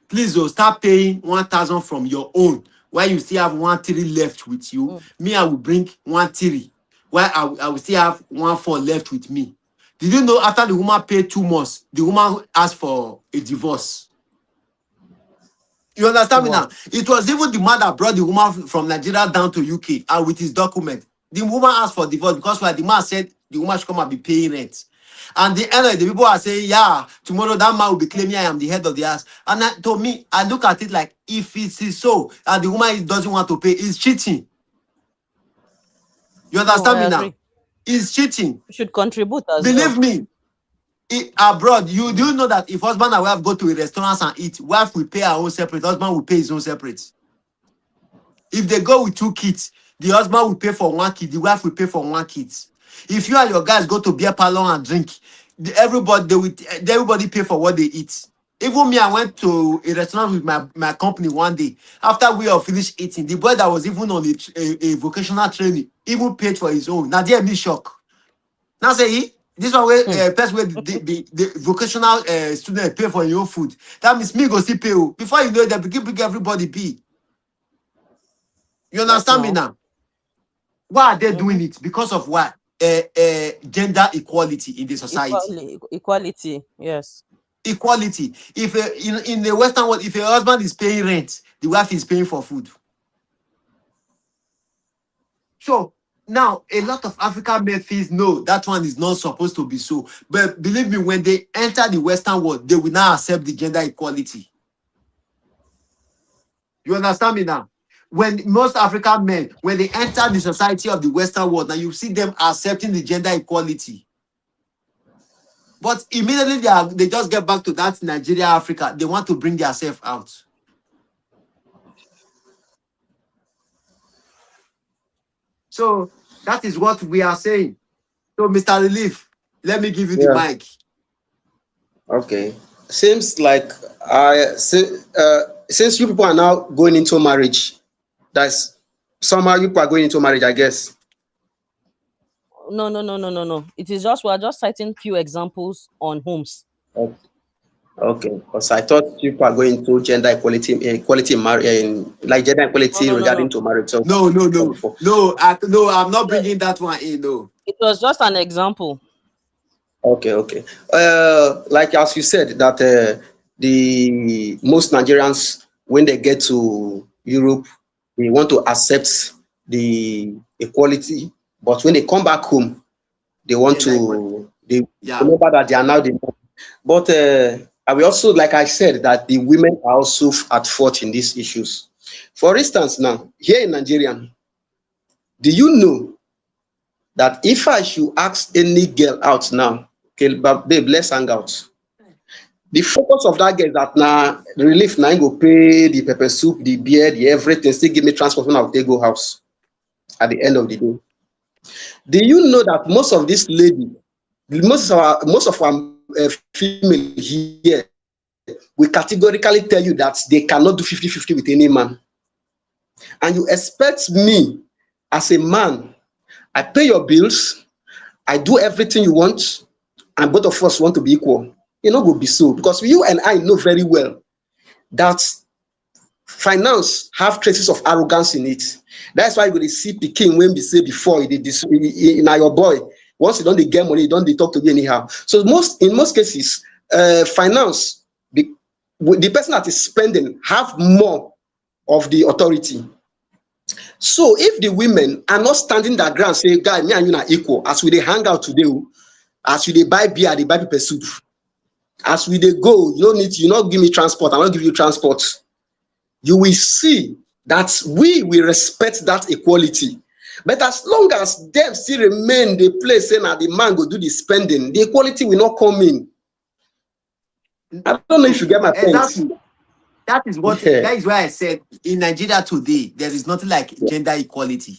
please start paying 1,000 from your own. While you still have 1,300 left with you, mm, me, I will bring 1,300. While I will still have 1,400 left with me. Did you know after the woman paid 2 months, the woman asked for a divorce? You understand me now? wow. It was even the man that brought the woman from Nigeria down to UK and with his document. The woman asked for divorce because the man said the woman should come and be paying rent. And the end of the people are saying, yeah, tomorrow that man will be claiming I am the head of the house. And to me, I look at it like if it is so and the woman doesn't want to pay, it's cheating. You No, understand I me now? agree. It's cheating. You should contribute as well. Believe me, abroad, you Mm. do know that if husband and wife go to a restaurant and eat, wife will pay her own separate, husband will pay his own separate. If they go with 2 kids, the husband will pay for 1 kid, the wife will pay for 1 kid. If you and your guys go to beer parlor and drink, everybody pay for what they eat. Even me, I went to a restaurant with my company one day. After we all finished eating, the boy that was even on a vocational training even paid for his own. Now there me shock. Now say this one way Hmm. person where the vocational student pay for your own food. That means me go still pay. Before you know it, they begin bring everybody pay. You Yes, understand me now. now? Why are they Mm-hmm. doing it? Because of what? Gender equality in the society. Equality. Yes. Equality. If in the Western world, if a husband is paying rent, the wife is paying for food. So now a lot of African men feels no, that one is not supposed to be so. But believe me, when they enter the Western world, they will now accept the gender equality. You understand me now? When most African men, when they enter the society of the Western world, now you see them accepting the gender equality. But immediately they just get back to that Nigeria, Africa. They want to bring themselves out. So that is what we are saying. So, Mr. Relief, let me give you the Yeah. mic. Okay. Seems like since you people are now going into marriage, that's somehow you people are going into marriage, I guess. No, no, no, no, no, no. It is just we are just citing few examples on homes. Oh, okay. Because I thought you people are going into gender equality, equality in marriage, in like gender No, equality no, no, regarding no. to marriage. So No, no, no, before. no, no. I'm not The- bringing that one in. No. It was just an example. Okay, okay. Like as you said that the most Nigerians when they get to Europe, they want to accept the equality, but when they come back home, they want Gender equality. to they Yeah. remember that they are now the man. But I will also, like I said, that the women are also at fault in these issues. For instance, now here in Nigeria, do you know that if I should ask any girl out now, okay, babe, let's hang out. The focus of that girl is that na relief na im go pay the pepper soup, the beer, the everything, still give me transport when I go take go house at the end of the day. Do you know that most of these ladies, most of our female here will categorically tell you that they cannot do 50-50 with any man. And you expect me as a man, I pay your bills, I do everything you want, and both of us want to be equal. E no go be so because you and I know very well that finance have traces of arrogance in it. That's why you go dey see pikin wey be say before na your boy. Once you don dey get money, you don dey talk to you anyhow. So in most cases, finance, the person that is spending have more of the authority. So if the women are not standing their ground say, guy, me and you na equal, as we dey hang out today, as we dey buy beer, dey buy pepper soup, As we dey go, you not give me transport, I not give you transport. You will see that we will respect that equality. But as long as dem still remain dey place say na the man go do the spending, the equality will not come in. I don't know if you get my point. Exactly. That Yeah. is why I said in Nigeria today there is nothing like Yeah. gender equality.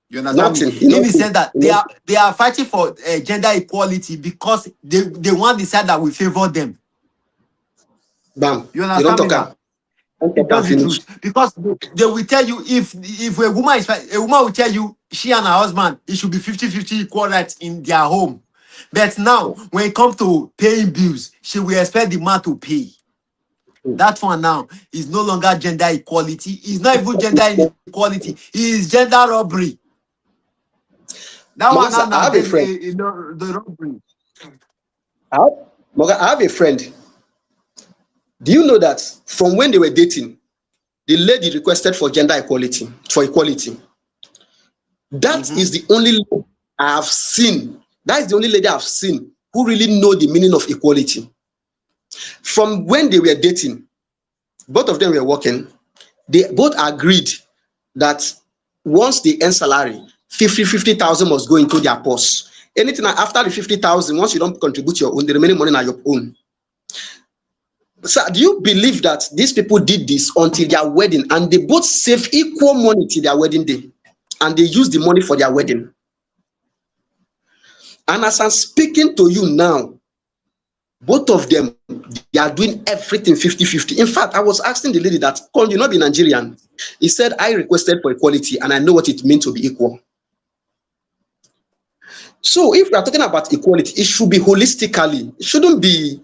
You understand me? Nothing. In the sense that Nothing. they are fighting for gender equality because they want the side that will favor them. Bam. You You don't understand me talk now? am. Don't It's talk am just the finish. truth because they will tell you if a woman will tell you she and her husband it should be 50-50 equal rights in their home. But now when it comes to paying bills, she will expect the man to pay. That one now is no longer gender equality. It's not even gender inequality. It is gender robbery. That one now Moga, I now have a friend. the robbery. I have, Moga, I have a friend. Do you know that from when they were dating, the lady requested for gender equality, for equality? That Mm-hmm. is the only lady I have seen. That is the only lady I've seen who really know the meaning of equality. From when they were dating, both of them were working. They both agreed that once they earn salary, 50,000 must go into their purse. Anything after the 50,000, once you don't contribute your own, the remaining money are your own. So do you believe that these people did this until their wedding and they both save equal money till their wedding day and they use the money for their wedding? And as I'm speaking to you now, both of them, they are doing everything 50-50. In fact, I was asking the lady that, "Come, you not be Nigerian." He said, "I requested for equality and I know what it means to be equal." So if we are talking about equality, it should be holistically. It shouldn't be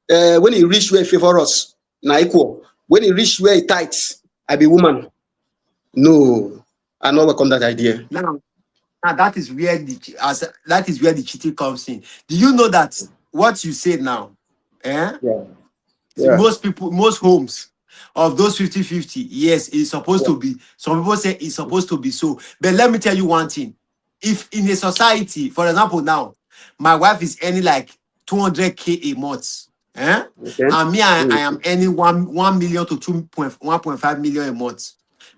when he reach where he favor us, na equal. When he reach where he tight, I be woman. No, I not welcome that idea. Now that is where the cheating comes in. Do you know that what you said now? Eh? Yeah, See, yeah, most homes of those 50-50, yes, it's supposed yeah. to be. Some people say it's supposed to be so. But let me tell you one thing. If in a society, for example, now, my wife is earning like 200K a month. Eh? Okay. And me, I am earning 1 million to 1.5 million a month.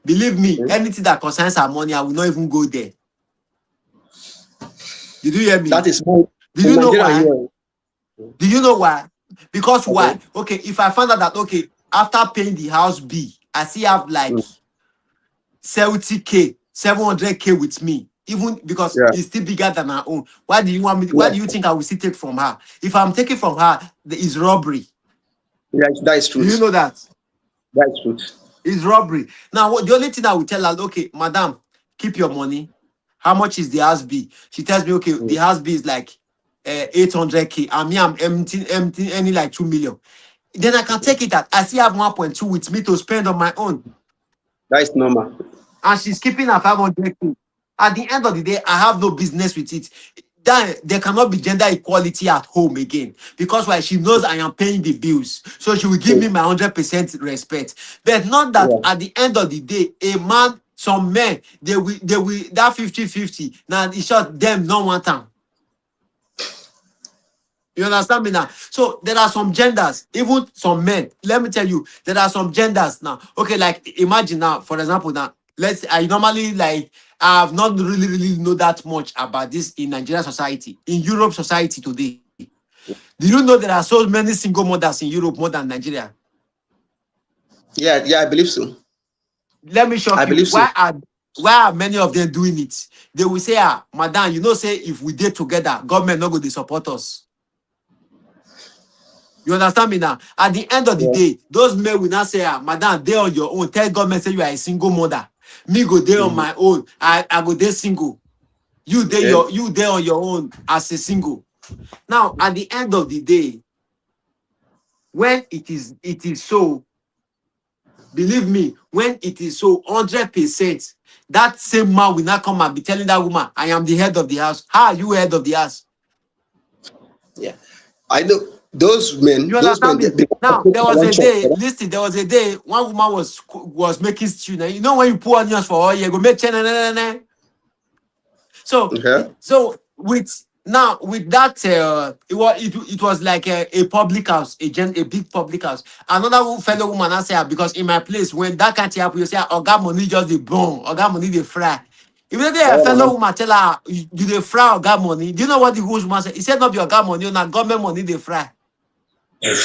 Believe me, Okay. anything that concerns our money, I will not even go there. Did you hear That me? is more Do in you know Nigeria why? here. Do you know why? Because Okay. why? Okay, if I found out that okay, after paying the house bill, I still have like Mm. 70K, 700K with me, even because Yeah, it's still bigger than her own. Why do you want me? Why yeah, do you think I will still take from her? If I'm taking from her, there is robbery. yeah. That is Do you truth. know that? That is truth. It's robbery. Now, the only thing I will tell her, okay, madam, keep your money. How much is the house bill? She tells me, okay, the Mm. house bill is like 800K. And me, I'm empty, any like 2 million. Then I can take it out. I still have 1.2 with me to spend on my own. That is normal. And she's keeping her 500K. At the end of the day, I have no business with it. Then there cannot be gender equality at home again. Because why? She knows I am paying the bills. So she will give me Mm. my 100% respect. But not that Yeah. at the end of the day, a man, some men, they will that 50-50. Now it's just them not want them. You understand me now? So there are some genders, even some men. Let me tell you, there are some genders now. Okay, like imagine now, for example, now, I normally like I have not really know that much about this in Nigerian society, in Europe society today. Do you know there are so many single mothers in Europe more than Nigeria? Yeah, yeah, I believe so. Let me I shock you. believe so. Why are many of them doing it? They will say, madam, say if we did together, government not going to support us. You understand me now? At the end of the Yeah. day, those men will not say, madam, they on your own. Tell government say you are a single mother. Me go there on Mhm. my own. I go there single. Okay. You there on your own as a single. Now, at the end of the day, when it is so, believe me, when it is so 100%, that same man will not come and be telling that woman, I am the head of the house. How are you head of the house? Yeah. I know those men. You Those understand men. They, me? they Now, take one chop. there was a day one woman was making stew. Now, you know when you pour onions for oil, you go make chene. So, Okay. so with Now with that, it was like a public house, a big public house. Another fellow woman I say, because in my place when that can't happen, you say, "Oh God, money just the bone, oh God, money they fry." Immediately a fellow woman tell her, "Do they fry or God money?" Do you know what the woman said? He said, "Not be your God money, na government money they fry." Eh?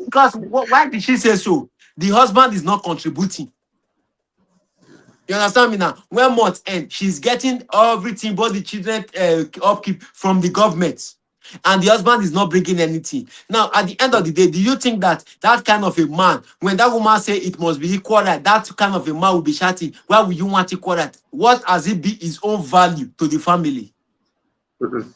Because why did she say so? The husband is not contributing. You understand me now? When month end, she's getting everything but the children upkeep from the government. And the husband is not bringing anything. Now, at the end of the day, do you think that that kind of a man, when that woman say it must be equal right, that kind of a man will be shouting, why would you want equal right? What has it be his own value to the family? Mhm.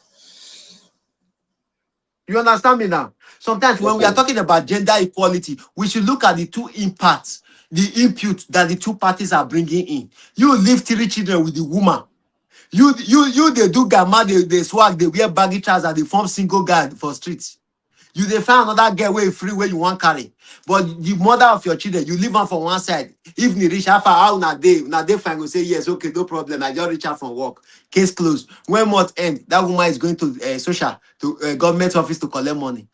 You understand me now? Sometimes when Yes, we are sir. talking about gender equality, we should look at the two impacts, the input that the two parties are bringing in. You leave 3 children with the woman. You they do gamma, they swag, they wear baggy trousers, they form single guard for streets. You they find another girl way free where you want carry. But the mother of your children, you leave her for one side. If you reach her for how na day fine, go say yes, okay, no problem. I just reach out from work. Case closed. When month end, that woman is going to social to government office to collect money.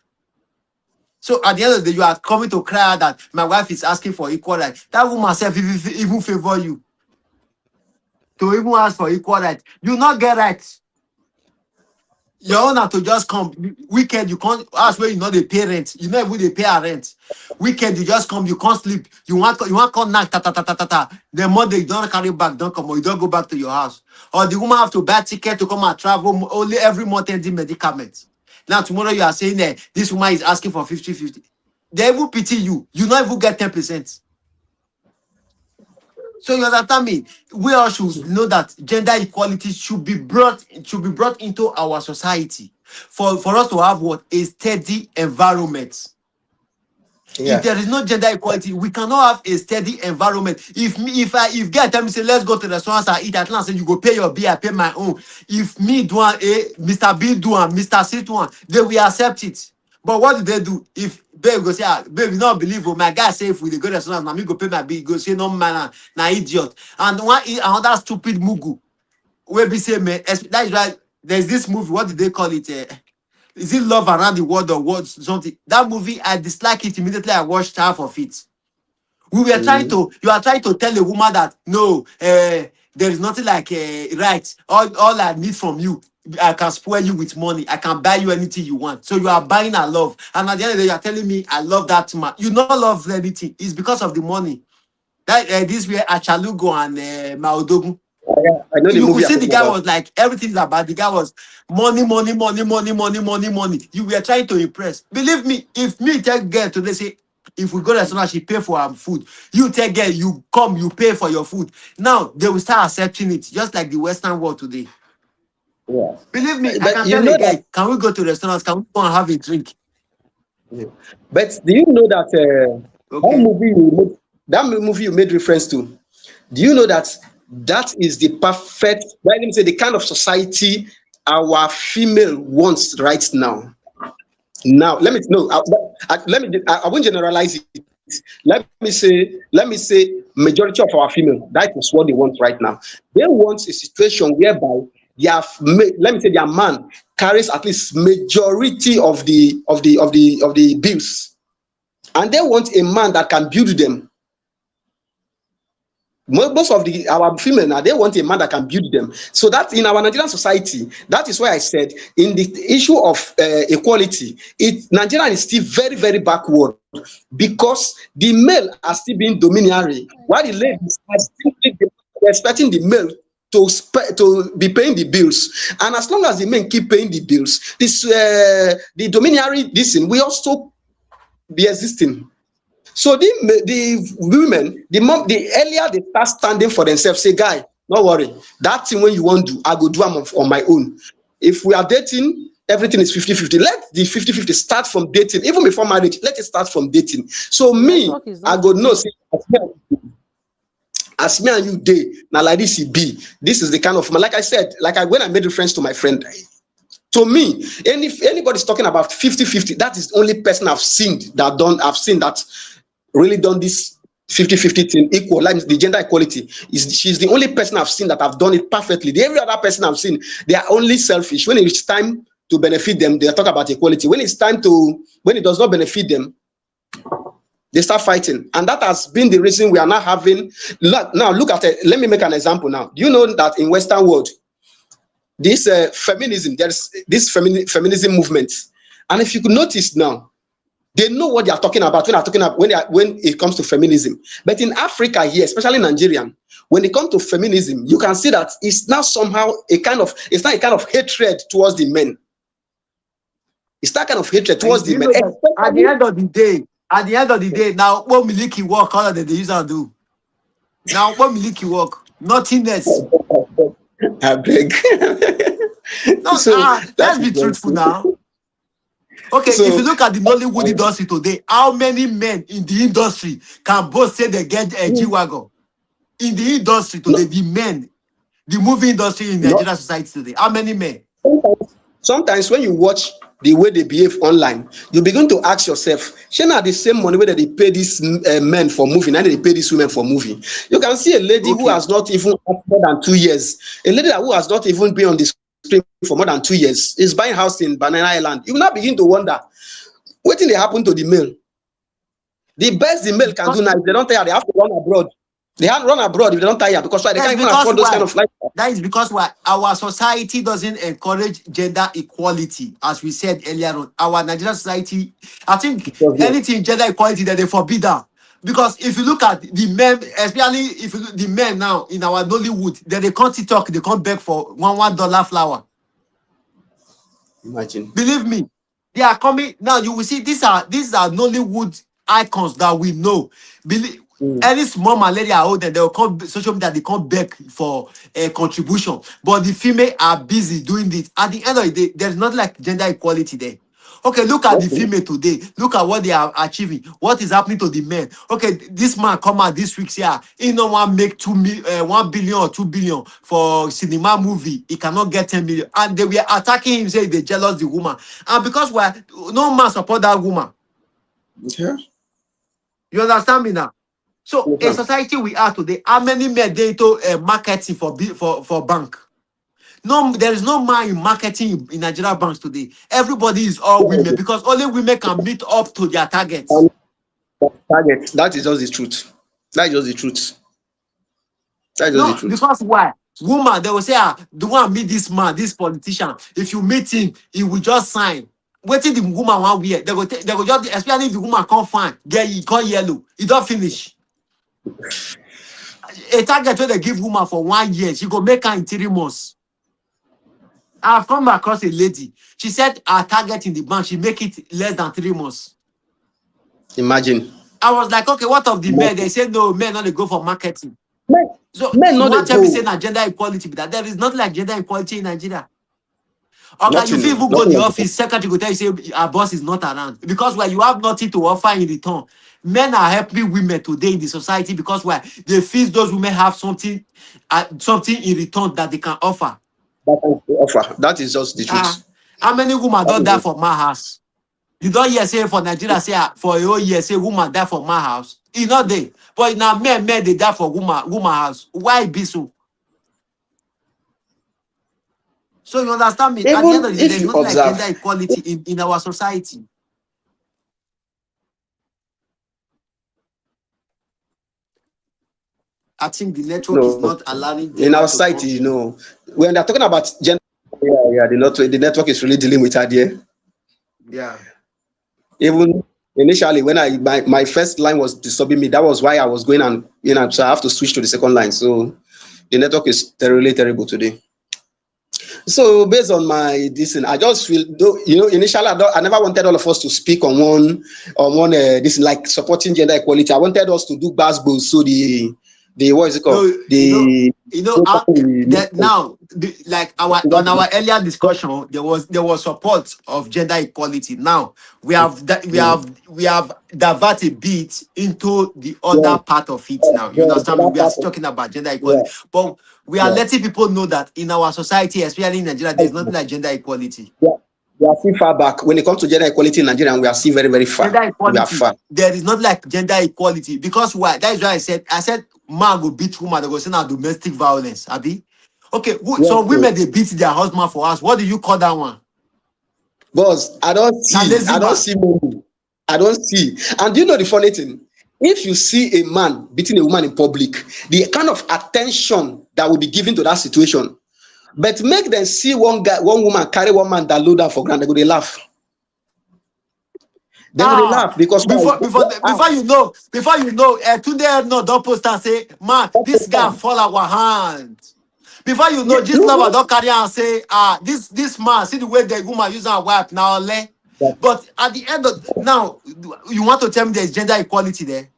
So at the end of the day, you are coming to cry out that my wife is asking for equal right. That woman self even favor you to even ask for equal right. You not get right. Your owner to just come weekend, you can't ask where you know they pay rent. You know even they pay her rent. Weekend you just come, you can't sleep. You want come knock ta ta ta ta ta ta. The Monday you don't carry back, don't come or you don't go back to your house. Or the woman have to buy ticket to come and travel only every month and the medicaments. Now tomorrow you are saying that this woman is asking for 50-50. They will pity you. You not even get 10%. So you understand me? We all should know that gender equality should be brought into our society for us to have what a steady environment. If Yeah. there is no gender equality, we cannot have a steady environment. If girl tell me say let's go to the restaurants and eat, at last say you go pay your bill, I pay my own. If me do one A, Mr. B do one, Mr. C do one, they will accept it. But what do they do? If babe go say, babe, you not believe, oh, my guy say if we dey go restaurant, na me go pay my bill, he go say no man, na idiot. And another stupid mugu wey be say man, that is why there's this movie. What did they call it? Is it Love Around the World or what something? That movie, I dislike it immediately. I watched half of it. Mhm. You are trying to tell a woman that no, there is nothing like right. All I need from you, I can spoil you with money. I can buy you anything you want. So you are buying her love, and at the end of the day, you are telling me I love that man. You not love anything. It's because of the money. That this way Achalugo and Maudogun. Yeah, I know the You movie could you're see the talking guy about. was like everything's about the guy was money, money, money, money, money, money, money. You were trying to impress. Believe me, if me take girl today say if we go to restaurant, she pay for her food. You take girl, you come, you pay for your food. Now they will start accepting it, just like the Western world today. Yeah. Believe me, I But can you tell a know that guy, can we go to restaurants? Can we go and have a drink? yeah. But do you know that Okay. that movie you made reference to? Do you know that that is the perfect, let me say, the kind of society our female wants right now? Now, let me no, I won't generalize it. Let me say majority of our female, that is what they want right now. They want a situation whereby let me say their man carries at least majority of the bills, and they want a man that can build them. Most of our female now, they want a man that can build them. So that in our Nigerian society, that is why I said in the issue of equality, Nigeria is still very very backward, because the male are still being domineering, while the ladies are still expecting the male to be paying the bills. And as long as the men keep paying the bills, this the domineering this thing will also be existing. So the women, the earlier they start standing for themselves, say, guy, no worry. That thing when you want to do, I go do am on my own. If we are dating, everything is 50-50. Let the 50-50 start from dating. Even before marriage, let it start from dating. So Your me, network is I not go know, working. say, as me and you day, now like this it be. This is the kind of, like I said, when I made reference to my friend, to me, and if anybody's talking about 50-50, that is the only person I've seen that really done this 50-50 thing, equal, like the gender equality. She's the only person I've seen that have done it perfectly. Every other person I've seen, they are only selfish. When it's time to benefit them, they talk about equality. When it does not benefit them, they start fighting. And that has been the reason we are now having. Now look at it. Let me make an example now. Do you know that in Western world, this feminism, there's this feminism movement, and if you could notice now, they know what they are talking about when it comes to feminism. But in Africa here, especially Nigerian, when it comes to feminism, you can see that it's now somehow it's not a kind of hatred towards the men. It's that kind of hatred And towards do the you men. know that at the end of the day, now what Miliki work, all that they use to do. Now what Miliki work, nothing else. I beg. No, So that let's is be one truthful thing. now. Okay, if you So look at the Nollywood industry today, how many men in the industry can both say they get a G-Wagon? In the industry today, no, the men, the movie industry in no. Nigerian society today, how many men? Sometimes when you watch the way they behave online, you begin to ask yourself, shey the same money wey they pay these men for movie, now they pay these women for movie. You can see a lady who Okay. has not even more than 2 years, a lady who has not even been on the screen for more than 2 years, is buying house in Banana Island. You will now begin to wonder, wetin dey happen to the male? The best the male can Because do now, if they don't tire, they have to run abroad. They have to run abroad if they don't tire, because why? They that's can't even because afford those kind why? of lifestyle. That is because why our society doesn't encourage gender equality, as we said earlier on. Our Nigerian society, I think Because no. anything gender equality that they forbid that. Because if you look at the men, especially if you look the men now in our Nollywood, then they can't talk, they can't beg for $1 flour. Imagine. Believe me, they are coming now. You will see these are Nollywood icons that we know. Believe Mm. any small malaria out there, they will come social media, they come beg for a contribution. But the female are busy doing this. At the end of the day, there's not like gender equality there. Okay, look at the Okay. female today. Look at what they are achieving. What is happening to the men? Okay, this man come out this week here. He no one make 1 billion or 2 billion for cinema movie. He cannot get 10 million, and they were attacking him, say they jealous the woman. And because why no man support that woman? Yeah. You understand me now? So a society we are today, how many men they into marketing for bank? No, there is no man in marketing in Nigeria banks today. Everybody is all women because only women can meet up to their targets. Um, target. That is just the truth. That is just the truth. That is just the No, truth. because why? Woman, they will say, the one meet this man, this politician. If you meet him, he will just sign. Waiting the woman 1 year, they go just, especially if the woman can't find, get he can't yellow, he don't finish. A target where they give woman for 1 year, she go make her in 3 months. I've come across a lady. She said her target in the bank, she make it less than 3 months. Imagine. I was like, okay, what of the men? They said no, men not they go for marketing. Men, So men you not dey want to tell me go. say na gender equality, but that there is not like gender equality in Nigeria. Okay, you Nothing. feel No. even go Nothing the like office, secretary go tell you say our boss is not around because where you have nothing to offer in return. Men are helping women today in the society because why they feel those women have something in return that they can offer. that kind of offer. That is just the Ah, truth. how many women That don't is die just, for my house? You don't hear say for Nigeria say for a whole year say woman die for my house. It's not there. But now men they die for woman house. Why it be so? So you understand me? At the end of even the day, if there's you not like observe, gender equality in our society. I think the network is no, not allowing in Gemma our to society, come in. when they're talking about gender, yeah, the network is really dealing with her there. Yeah. Even initially, when my first line was disturbing me, that was why I was going and so I have to switch to the second line. So the network is really terrible today. So based on my this thing, I just feel though, initially I never wanted all of us to speak on one this like supporting gender equality. I wanted us to do basketball. So the what is it No, called? that now, like our on our earlier discussion, there was support of gender equality. Now we have diverted a bit into the Yeah, other part of it. Now you yeah, understand me. We are still talking about gender yeah, equality, but we are yeah, letting people know that in our society, especially in Nigeria, yeah, there's nothing like gender equality. yeah. We are still far back. When it comes to gender equality in Nigeria, we are still very, very far. Gender We are equality. far. There is not like gender equality because why? That is why I said man go beat woman. They go say now domestic violence. Abi, okay. Yes, Some women they beat their husband for us. What do you call that one? boss, Now lazy I don't man. see money. I don't see. And do you know the funny thing? If you see a man beating a woman in public, the kind of attention that will be given to that situation, but make them see one woman carry one man that load down for ground, they go they laugh. They go they Ah, laugh because why? before you know, today no don't post and say, man, this guy fall our hand. Before you know, Yeah, this no, lover no. don't carry and say, this man, see the way the woman use her wipe now, le. That- But at the end of now, you want to tell me there's gender equality there?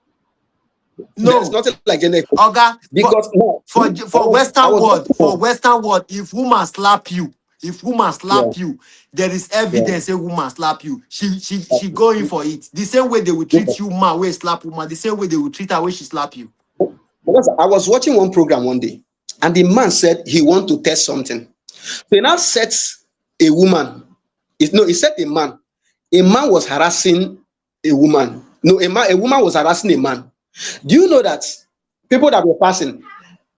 There's No. nothing like gender equality Oga, because no, for I Western was world, watching one. if woman Yeah, slap you, there is yeah. evidence a woman slap you. She going for it. The same way they will treat you, man, where slap woman, the same way they will treat her when she slap you. Because I was watching one program one day, and the man said he want to test something. So he now sets a woman. No, he said a man. A man was harassing a woman. No, a woman was harassing a man. Do you know that people that were passing,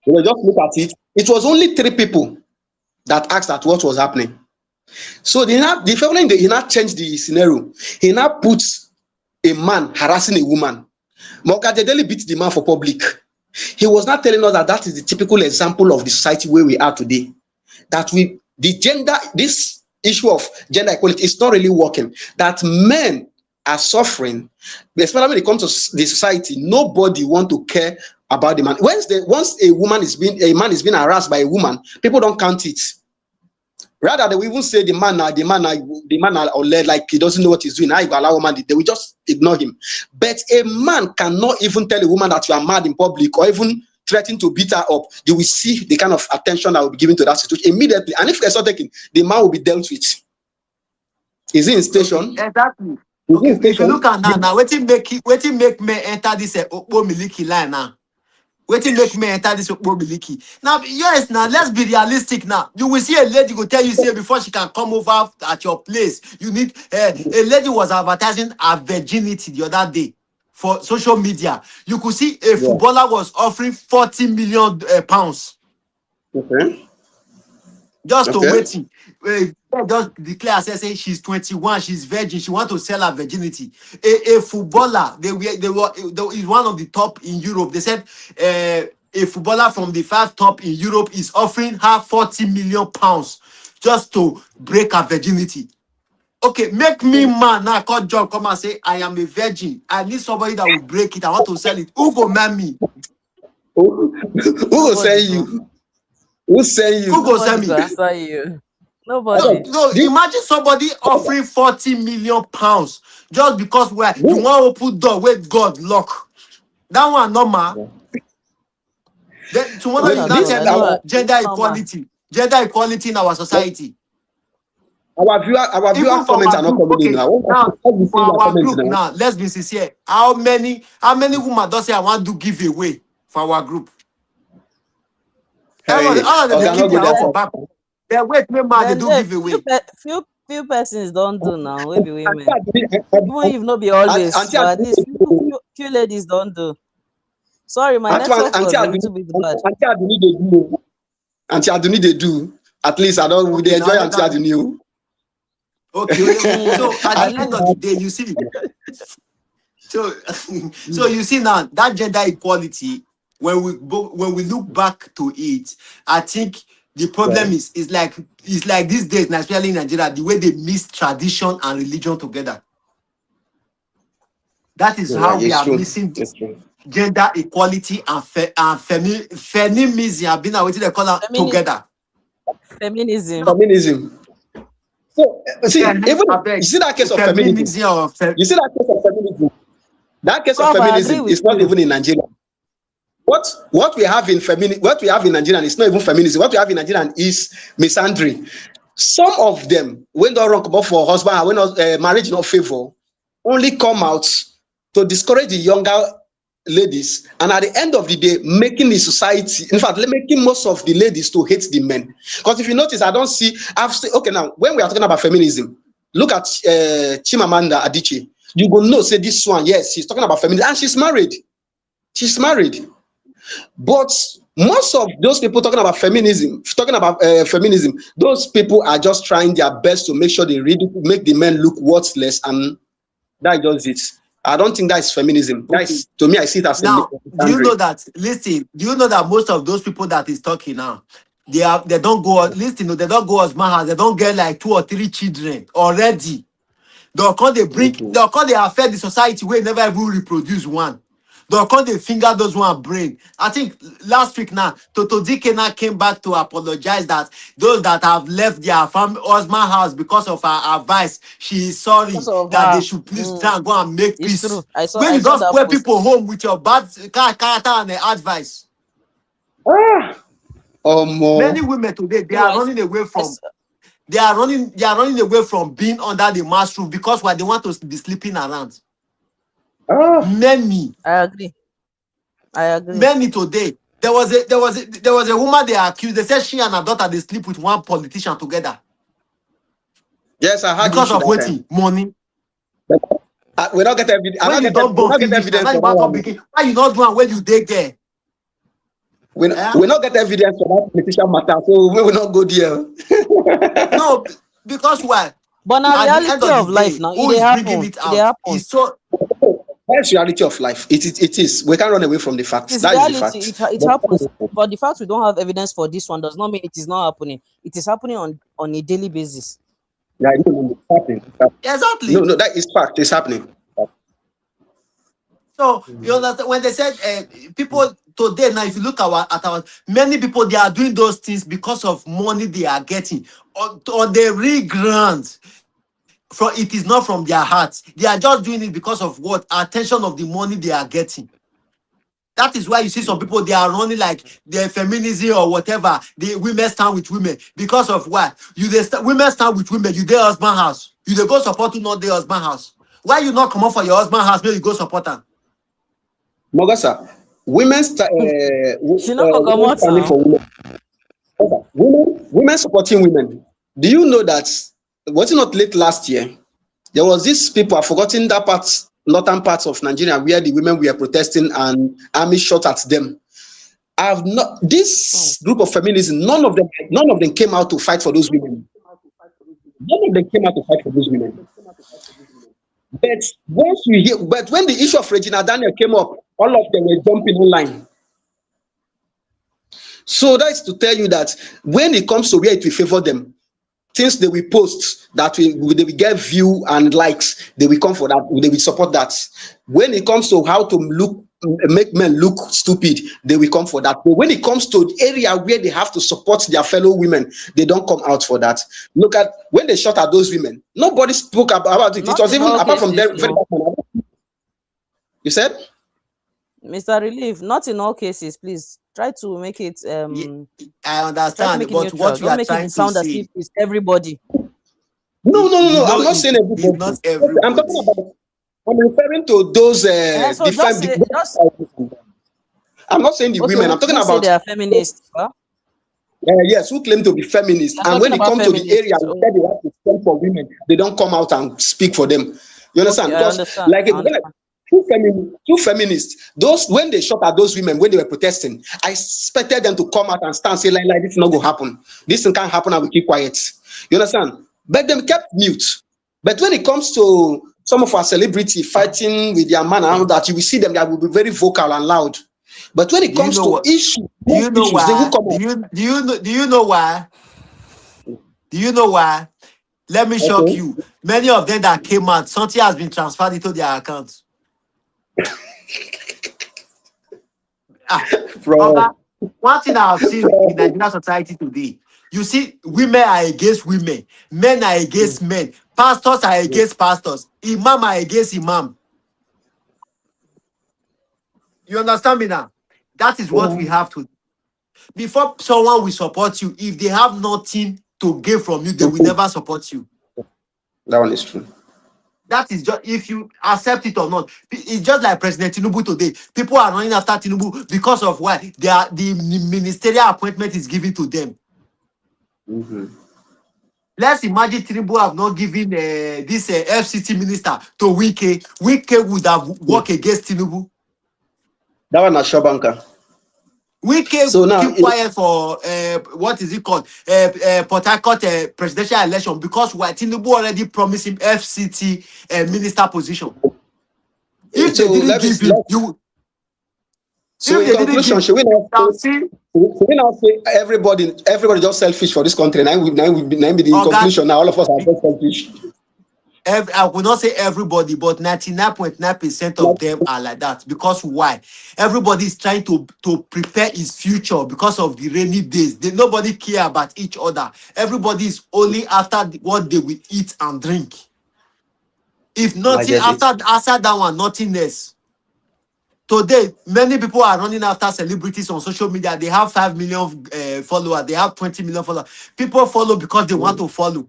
they were just look at it. It was only 3 people that asked at what was happening. So the following day, he now changed the scenario. He now puts a man harassing a woman. Morgadedeli beat the man for public. He was not telling us that that is the typical example of the society where we are today. That this issue of gender equality is not really working. That men are suffering, especially when it comes to the society. Nobody want to care about the man. Once a man is being harassed by a woman, people don't count it. Rather, they will even say the man are led like he doesn't know what he's doing. How you allow a man? They will just ignore him. But a man cannot even tell a woman that you are mad in public or even threaten to beat her up. You will see the kind of attention that will be given to that situation immediately. And if it's not taken, the man will be dealt with. Is he in Okay, station? exactly. Is he Okay, in if you look station? at now, waiting make me enter this Okpo Miliki line now. Waiting make me enter this Okpo Miliki. Now, yes, now let's be realistic now. You will see a lady go tell you, say, before she can come over at your place, you need a lady was advertising her virginity the other day for social media. You could see a Yeah. footballer was offering 40 million pounds Okay. just to Okay. waiting. Just declare herself, say she's 21, she's virgin, she want to sell her virginity. A footballer, is one of the top in Europe. They said a footballer from the 5 top in Europe is offering her 40 million pounds just to break her virginity. Okay, make me man now call job come and say I am a virgin. I need somebody that will break it. I want to sell it. Who go man me? Who will Nobody send go. you? Who send Who you? go sell Nobody go me? answer you. Abeg, Nobody. No, this imagine somebody offering 40 million pounds just because you this want to open door where God lock. That one normal. Then tomorrow Not you this at not this all. tell I me know. our gender It's normal. equality. Gender equality in our society. our Even for comments our are not group, coming in okay. now. Now Let's be for seeing their our comments group now. now, let's be sincere. How many women don't say I want to give away for our group? Hey, All of them they Oga, no keep go their own there. for back. They wait, me man, they Then do give few away. few persons don't do now. We be Auntie women. Aduni, Even if not be always, Auntie but at Aduni, least few ladies don't do. Sorry, my network Auntie was a Aduni, little bit bad. Auntie Aduni dey do. Auntie Aduni dey do. At least I don't. We Okay, dey now enjoy let Auntie that Aduni. Oh. okay. Okay. So at the At Auntie, end least of the day, you see, so so you see now that gender equality, when we look back to it, I think the yeah, problem is like these days, especially in Nigeria, the way they mix tradition and religion together. That is yeah, how we it's are true. missing It's true. gender equality and feminism. Have been what they call it femini- together. feminism. So Feminism. So see, even I you beg see that case of feminism. feminism or You see that case of feminism. That case of Prof, I agree feminism with is not you. even in Nigeria. What we have in Nigeria is not even feminism. What we have in Nigeria is misandry. Some of them, when they run come up for husband and when marriage not favor, only come out to discourage the younger ladies, and at the end of the day, making the society, in fact, making most of the ladies to hate the men. Because if you notice, I don't see. Okay, now when we are talking about feminism, Look at Chimamanda Adichie. You go know say this one, yes, she's talking about feminism, and she's married. She's married. But most of those people talking about feminism, those people are just trying their best to make sure they really make the men look worthless, and that's just it. I don't think that's feminism. Okay. That's, to me, I see it as a Now, do you boundary. know that? Listen, do you know that most of those people that is talking now, they don't go. Listen, no, they don't go as man house. They don't get like 2 or 3 children already. Mhm. They'll come they affect the society where they never even reproduce one. They'll come they finger those one brain. I think last week now, Toto Dike now came back to apologize that those that have left their husband house because of her advice, she is sorry Because of that they her. should please Mm, try and go and make it's true. peace. I saw When I you saw just that put post. people home with your bad character and advice, Ah, Omo. many women today No, they are running away from being under the mass roof because why they want to be sleeping around. Ah, Many. I agree. I agree. Many today. There was a woman they accused. They said she and her daughter they sleep with one politician together yes, I had the because issue of that time. waiting money. But we don't get evidence. I When don't you get don't we born don't get finish now, evidence now for you that want come one. begin. Why you not do one when you dey there? We Eh? we not get evidence for that politician matter, so we will not go there. No, because why? But now At the end reality of the of life day, now, it who they is bringing happen. it It they out? happen. Is so That's reality of life. It is. We can't run away from the facts. It is That is the reality. fact. It But happens. But the fact we don't have evidence for this one does not mean it is not happening. It is happening on a daily basis. yeah, no, it's happening. It's happening. No, exactly. no, that is fact. It's happening. So you understand when they said people today now, if you look at our many people they are doing those things because of money they are getting on the real grant. From it is not from their hearts. They are just doing it because of what attention of the money they are getting. That is why you see some people they are running like their feminism or whatever. The women stand with women because of what women stand with women. You their husband house. You they go support you not their husband house. Why you not come up for your husband house? Maybe you go support them. Mogasa, She not go come women out standing now. for women. Mogasa, women supporting women. Do you know that, was it not late last year? There was this people, I've forgotten that part, northern parts of Nigeria where the women were protesting and army shot at them. I've not Oh. this group of feminism, none of them came out to fight for those women. None of them came out to fight for those women. But when the issue of Regina Daniel came up, all of them were jumping online. So that's to tell you that when it comes to where it will favor them, things they will post that they will get view and likes, they will come for that, they will support that. When it comes to how to make men look stupid, they will come for that. But when it comes to the area where they have to support their fellow women, they don't come out for that. Look at when they shot at those women, nobody spoke about it. It Not was in even all apart from cases, them very no. bad. You said. Mr. Relief, not in all cases, please. Ye- I Try to understand, make it but neutral. what we Don't are make it trying to sound as if say, it's everybody. No, no, no, we no. know I'm not saying is everybody. not I'm talking everybody. about. I'm referring to those And so just say just I'm not saying the okay, women. I'm talking who say about they are feminists? Huh? yes, who claim to be feminists. You're And when talking it about comes to the area feminists. Oh, where they have to stand for women, they don't come out and speak for them. You understand? okay, I Because understand. like I when understand. two feminists, those when they shot at those women when they were protesting, I expected them to come out and stand and say like this is not going to happen. This thing can't happen and we keep quiet. You understand? But them kept mute. But when it comes to some of our celebrity fighting with their man and all that, you will see them that will be very vocal and loud. But when it Do you comes know to what? issues, Do most you know issues, they will why? come out. Do you know why? Do you know why? Let me shock Okay. you. Many of them that came out, something has been transferred into their account. Ah, From Oga, one thing I have seen in Nigerian society today, you see, women are against women, men are against men, pastors are against pastors, imam are against imam. You understand me now? That is what we have to. Before someone will support you, if they have nothing to gain from you, they will never support you. that one is true. That is just if you accept it or not. It's just like President Tinubu today. People are running after Tinubu because of why they are the ministerial appointment is given to them. Mhm. Let's imagine Tinubu have not given this FCT minister to Wike. Wike would have Hmm. worked against Tinubu. That one na sure banker. So Wike now, keep quiet for what is it called? Port Harcourt presidential election because why Tinubu already promised him FCT minister position. If they so didn't let me give him, you so if in they didn't give conclusion, him, should we you now can say, see everybody just selfish for this country? Now be the organ. conclusion. Now all of us are just selfish. I will not say everybody, but 99.9% of Like, them are like that. Because why? Everybody is trying to prepare his future because of the rainy days. Nobody care about each other. Everybody is only after what they will eat and drink. If I nothing get it. after that one, nothing else. Today, many people are running after celebrities on social media. They have 5 million followers. They have 20 million followers. People follow because they want Mm, to follow.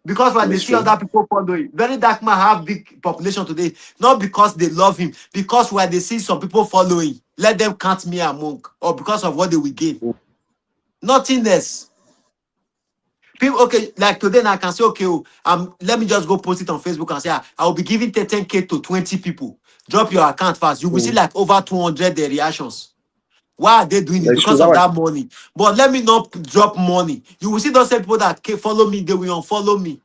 Because when they it's see true. other people following, very dark man have big population today, not because they love him, because when they see some people following, let them count me among, or because of what they will gain. Nothing else. People, okay, like today now I can say, okay, let me just go post it on Facebook and say, I will be giving 10K to 20 people. Drop your account fast. You will see Mm, like over 200 reactions. Why are they doing it? it's true. Because That of one. that money. But let me not drop money. You will see those same people that follow me, they will unfollow me.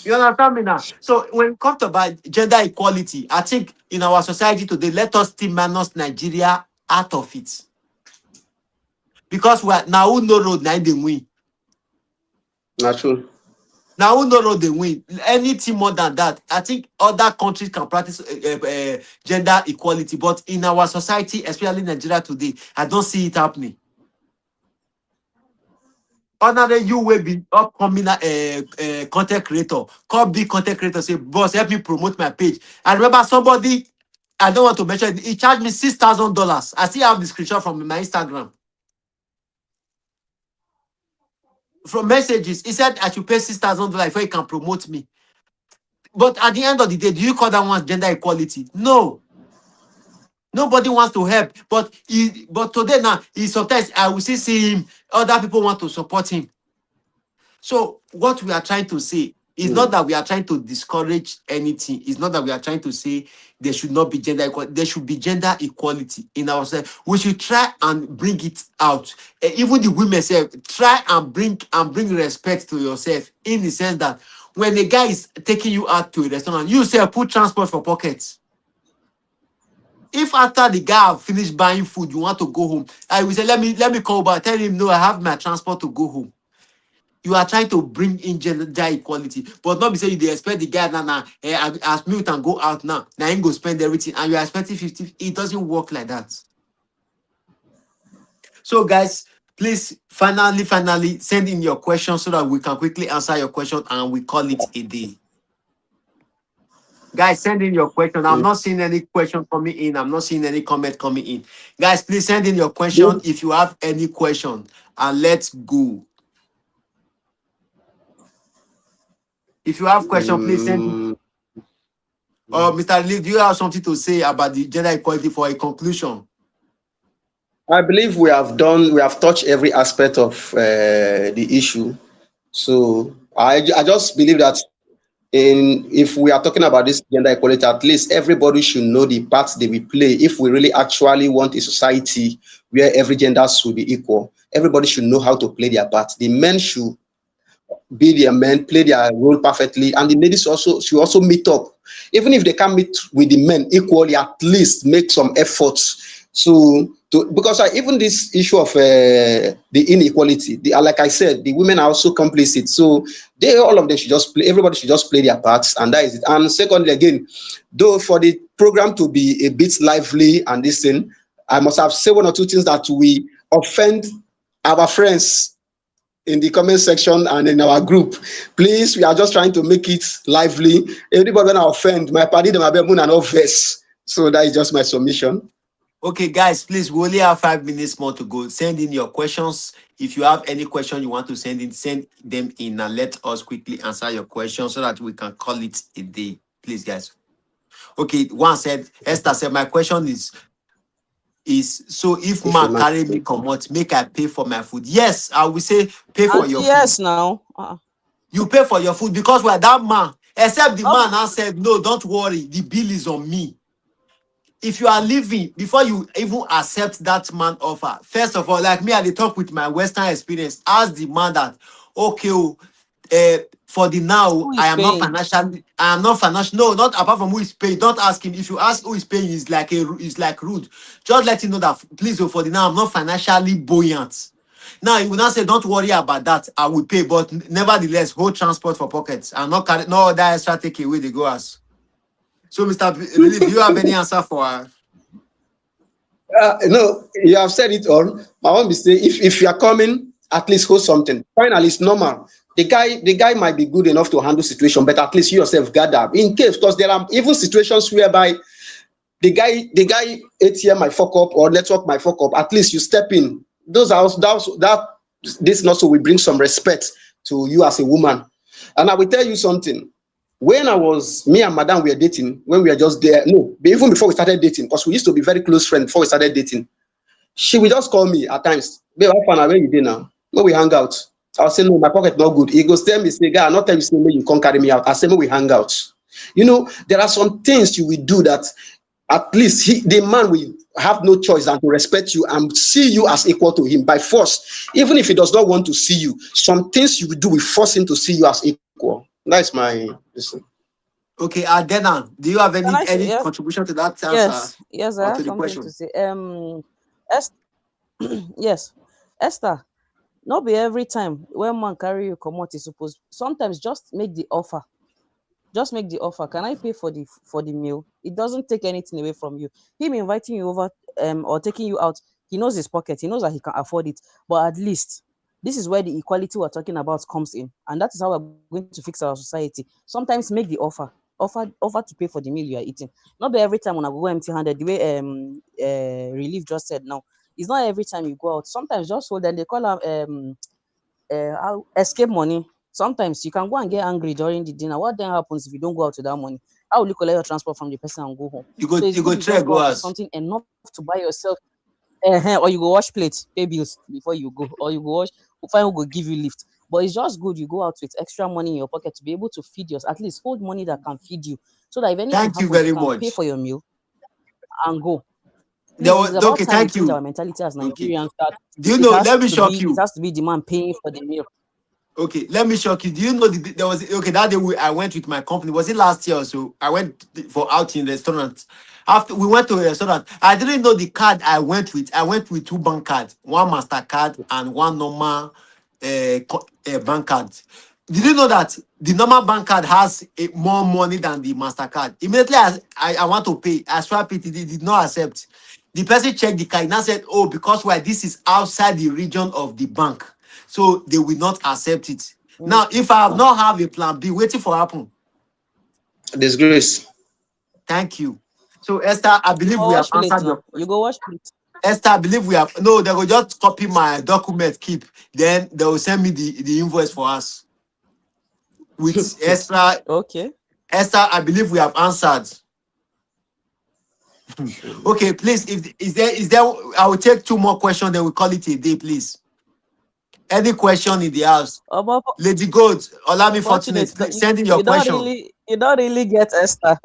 You understand me now? So when it comes to about gender equality, I think in our society today, let us still minus Nigeria out of it. Because we are now who no road now they win. Not true. Now who no road they win. Anything more than that, I think other countries can practice gender equality. But in our society, especially Nigeria today, I don't see it happening. Another you will be upcoming content creator, come big content creator, say, boss, help me promote my page. I remember somebody, I don't want to mention it, he charged me $6,000. I still have the screenshot from my Instagram. From messages, he said I should pay $6,000 before he can promote me. But at the end of the day, do you call that one gender equality? No. Nobody wants to help. But today now, he sometimes I will still see him, other people want to support him. So what we are trying to say is not Mm, that we are trying to discourage anything. It's not that we are trying to say there should not be gender equality. There should be gender equality in ourselves. We should try and bring it out. Even the women say, try and bring respect to yourself in the sense that when a guy is taking you out to a restaurant, you say put transport for pockets. If after the guy have finished buying food, you want to go home, I will say, let me call back. Tell him no, I have my transport to go home. You are trying to bring in gender equality, but not be saying you dey expect the guy now, as mute and go out now him go spend everything, and you are expecting 50. It doesn't work like that. So, guys, please finally send in your question so that we can quickly answer your question and we call it a day. Guys, send in your question. I'm mm. not seeing any question coming in. I'm not seeing any comment coming in. Guys, please send in your question Yes. if you have any question, and let's go. If you have question, please send it. Mm, Mr. Lee, do you have something to say about the gender equality for a conclusion? I believe we have touched every aspect of the issue. So I just believe that if we are talking about this gender equality, at least everybody should know the part they will play. If we really actually want a society where every gender should be equal, everybody should know how to play their part. The men should be their men, play their role perfectly, and the ladies also should also meet up. Even if they can't meet with the men equally, at least make some efforts to because even this issue of the inequality, like I said, the women are also complicit. So they all of them should just play. Everybody should just play their parts, and that is it. And secondly, again, though for the program to be a bit lively and this thing, I must have said one or two things that we offend our friends in the comment section and in our group. Please, we are just trying to make it lively. Everybody when I offend, my party them have and no verse. So that is just my submission. Okay, guys, please, we only have 5 minutes more to go. Send in your questions. If you have any question you want to send in, send them in and let us quickly answer your question so that we can call it a day. Please, guys. Okay, one said, Esther said, my question is, is, so if If a man man, carry me come out, make I pay for my food. Yes, I will say pay for Auntie, your food. yes now. You pay for your food because we're that man. Except the No, man now said, no, don't worry, the bill is on me. If you are leaving, before you even accept that man offer, first of all, like me, I dey talk with my Western experience. Ask the man that, okay, for the now, who I is am not paying? financially, I am not financial. No, not apart from who is paying. Don't ask him. If you ask who is paying, is like is like rude. Just let him know that, please, oh, for the now, I'm not financially buoyant. Now you will not say, don't worry about that. I will pay, but nevertheless, hold transport for pockets and not carry no other extra take away they go as. So, Mr. Believe, do you have any answer for her? no, you have said it all. I want to say, if you are coming, at least hold something. Finally, it's normal. The guy might be good enough to handle situation, but at least you yourself gather in case, because there are even situations whereby the guy ATM might fuck up or network might fuck up. At least you step in. Those are that this also will bring some respect to you as a woman. And I will tell you something. When I was me and Madam were dating, when we were just there, no, even before we started dating, because we used to be very close friends before we started dating. She will just call me at times, babe, how far where you dey now? When we hang out. I'll say, no, my pocket not good. He goes, tell me, say, guy, I not tell you, say, you can't carry me out. I say, when we hang out. There are some things you will do that at least the man will have no choice than to respect you and see you as equal to him by force. Even if he does not want to see you, some things you will do will force him to see you as equal. That's my listen. Okay, Adena, do you have Can I say any yes? contribution to that answer Yes, yes, I or have to the something to question? say. Yes, Esther. Not be every time when man carry you come out, you suppose sometimes just make the offer. Just make the offer. Can I pay for the meal? It doesn't take anything away from you. Him inviting you over or taking you out, he knows his pocket. He knows that he can afford it. But at least this is where the equality we're talking about comes in, and that is how we're going to fix our society. Sometimes make the offer. Offer to pay for the meal you are eating. Not be every time when I go empty-handed. The way Relief just said now, it's not every time you go out. Sometimes just hold them. They call escape money. Sometimes you can go and get angry during the dinner. What then happens if you don't go out with that money? How will you collect your transport from the person and go home? So it's You good go you try just go go out with as. something enough to buy yourself, or you go wash plates, pay bills before you go, or you go wash, find who go give you lift. But it's just good you go out with extra money in your pocket to be able to feed yourself. At least hold money that can feed you, so that if anything Thank you happens, you very can pay much. for your meal and go. There Please, it's was, about okay, time we thank change our you. mentality as Okay. Nigerians. That Do you it know? has Let me to shock be it you. has to be the man paying for the meal. Okay, let me shock you. Do you know there was okay that day I went with my company? Was it last year or so? I went for outing in restaurant. After we went to a restaurant, I didn't know the card I went with. I went with two bank cards, one Mastercard and one normal bank card. Did you know that the normal bank card has more money than the Mastercard? Immediately, I want to pay. I swap it. It did not accept. The person checked the card. Now said, "Oh, because why this is outside the region of the bank, so they will not accept it." Now, Mm. if I have not have a plan B, waiting for happen. Disgrace. Thank you. So, Esther, I You believe go we have wash plate answered your now. You question. go wash plate. Esther, I believe we have. No, they will just copy my document, keep. Then they will send me the invoice for us with extra. Okay. Esther, I believe we have answered. Okay, please. If is there, I will take two more questions. Then we call it a day, please. Any question in the house? But Lady Gold, allow me fortunate, fortunate. Please send in your question. you don't really get Esther.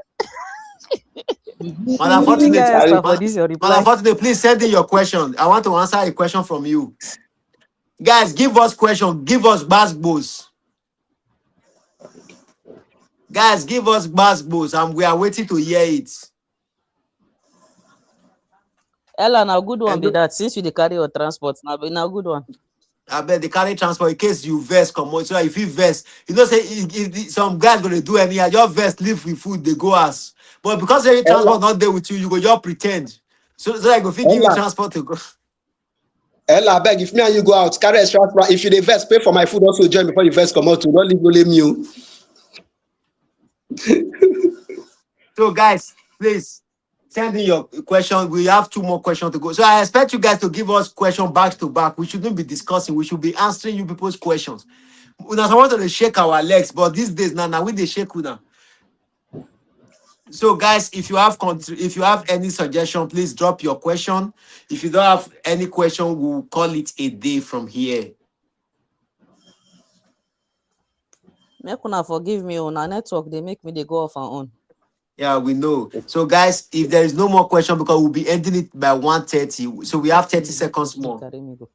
Madam You really Fortunate, get Esther for ma- this your Madam reply. Fortunate, please send in your question. I want to answer a question from you. Guys, give us question. Give us basketballs. Guys, give us basketballs, and we are waiting to hear it. Ella, now good one And be that. Since you dey carry your transport, now good one. I bet the carry transport in case you vest come out. So if you vest, you know, say some guys gonna do anyhow, your vest leave with food, they go ask. But because any Ella, transport not there with you, you go just pretend. So I go fit give you Ella, transport to go. Ella, beg if me and you go out, carry extra. If you dey vex, pay for my food also join before you vex come out. Don't leave only me. Oh. So, guys, please send in your question. We have two more questions to go. So, I expect you guys to give us questions back to back. We shouldn't be discussing. We should be answering you people's questions. Una want to shake our legs, but these days now we they shake una. So guys, if you have any suggestion, please drop your question. If you don't have any question, we'll call it a day from here. Make una forgive me, una network they make me they go off and on. Yeah, we know. So guys, if there is no more question, because we'll be ending it by 1:30. So we have 30 seconds more. Carry me go.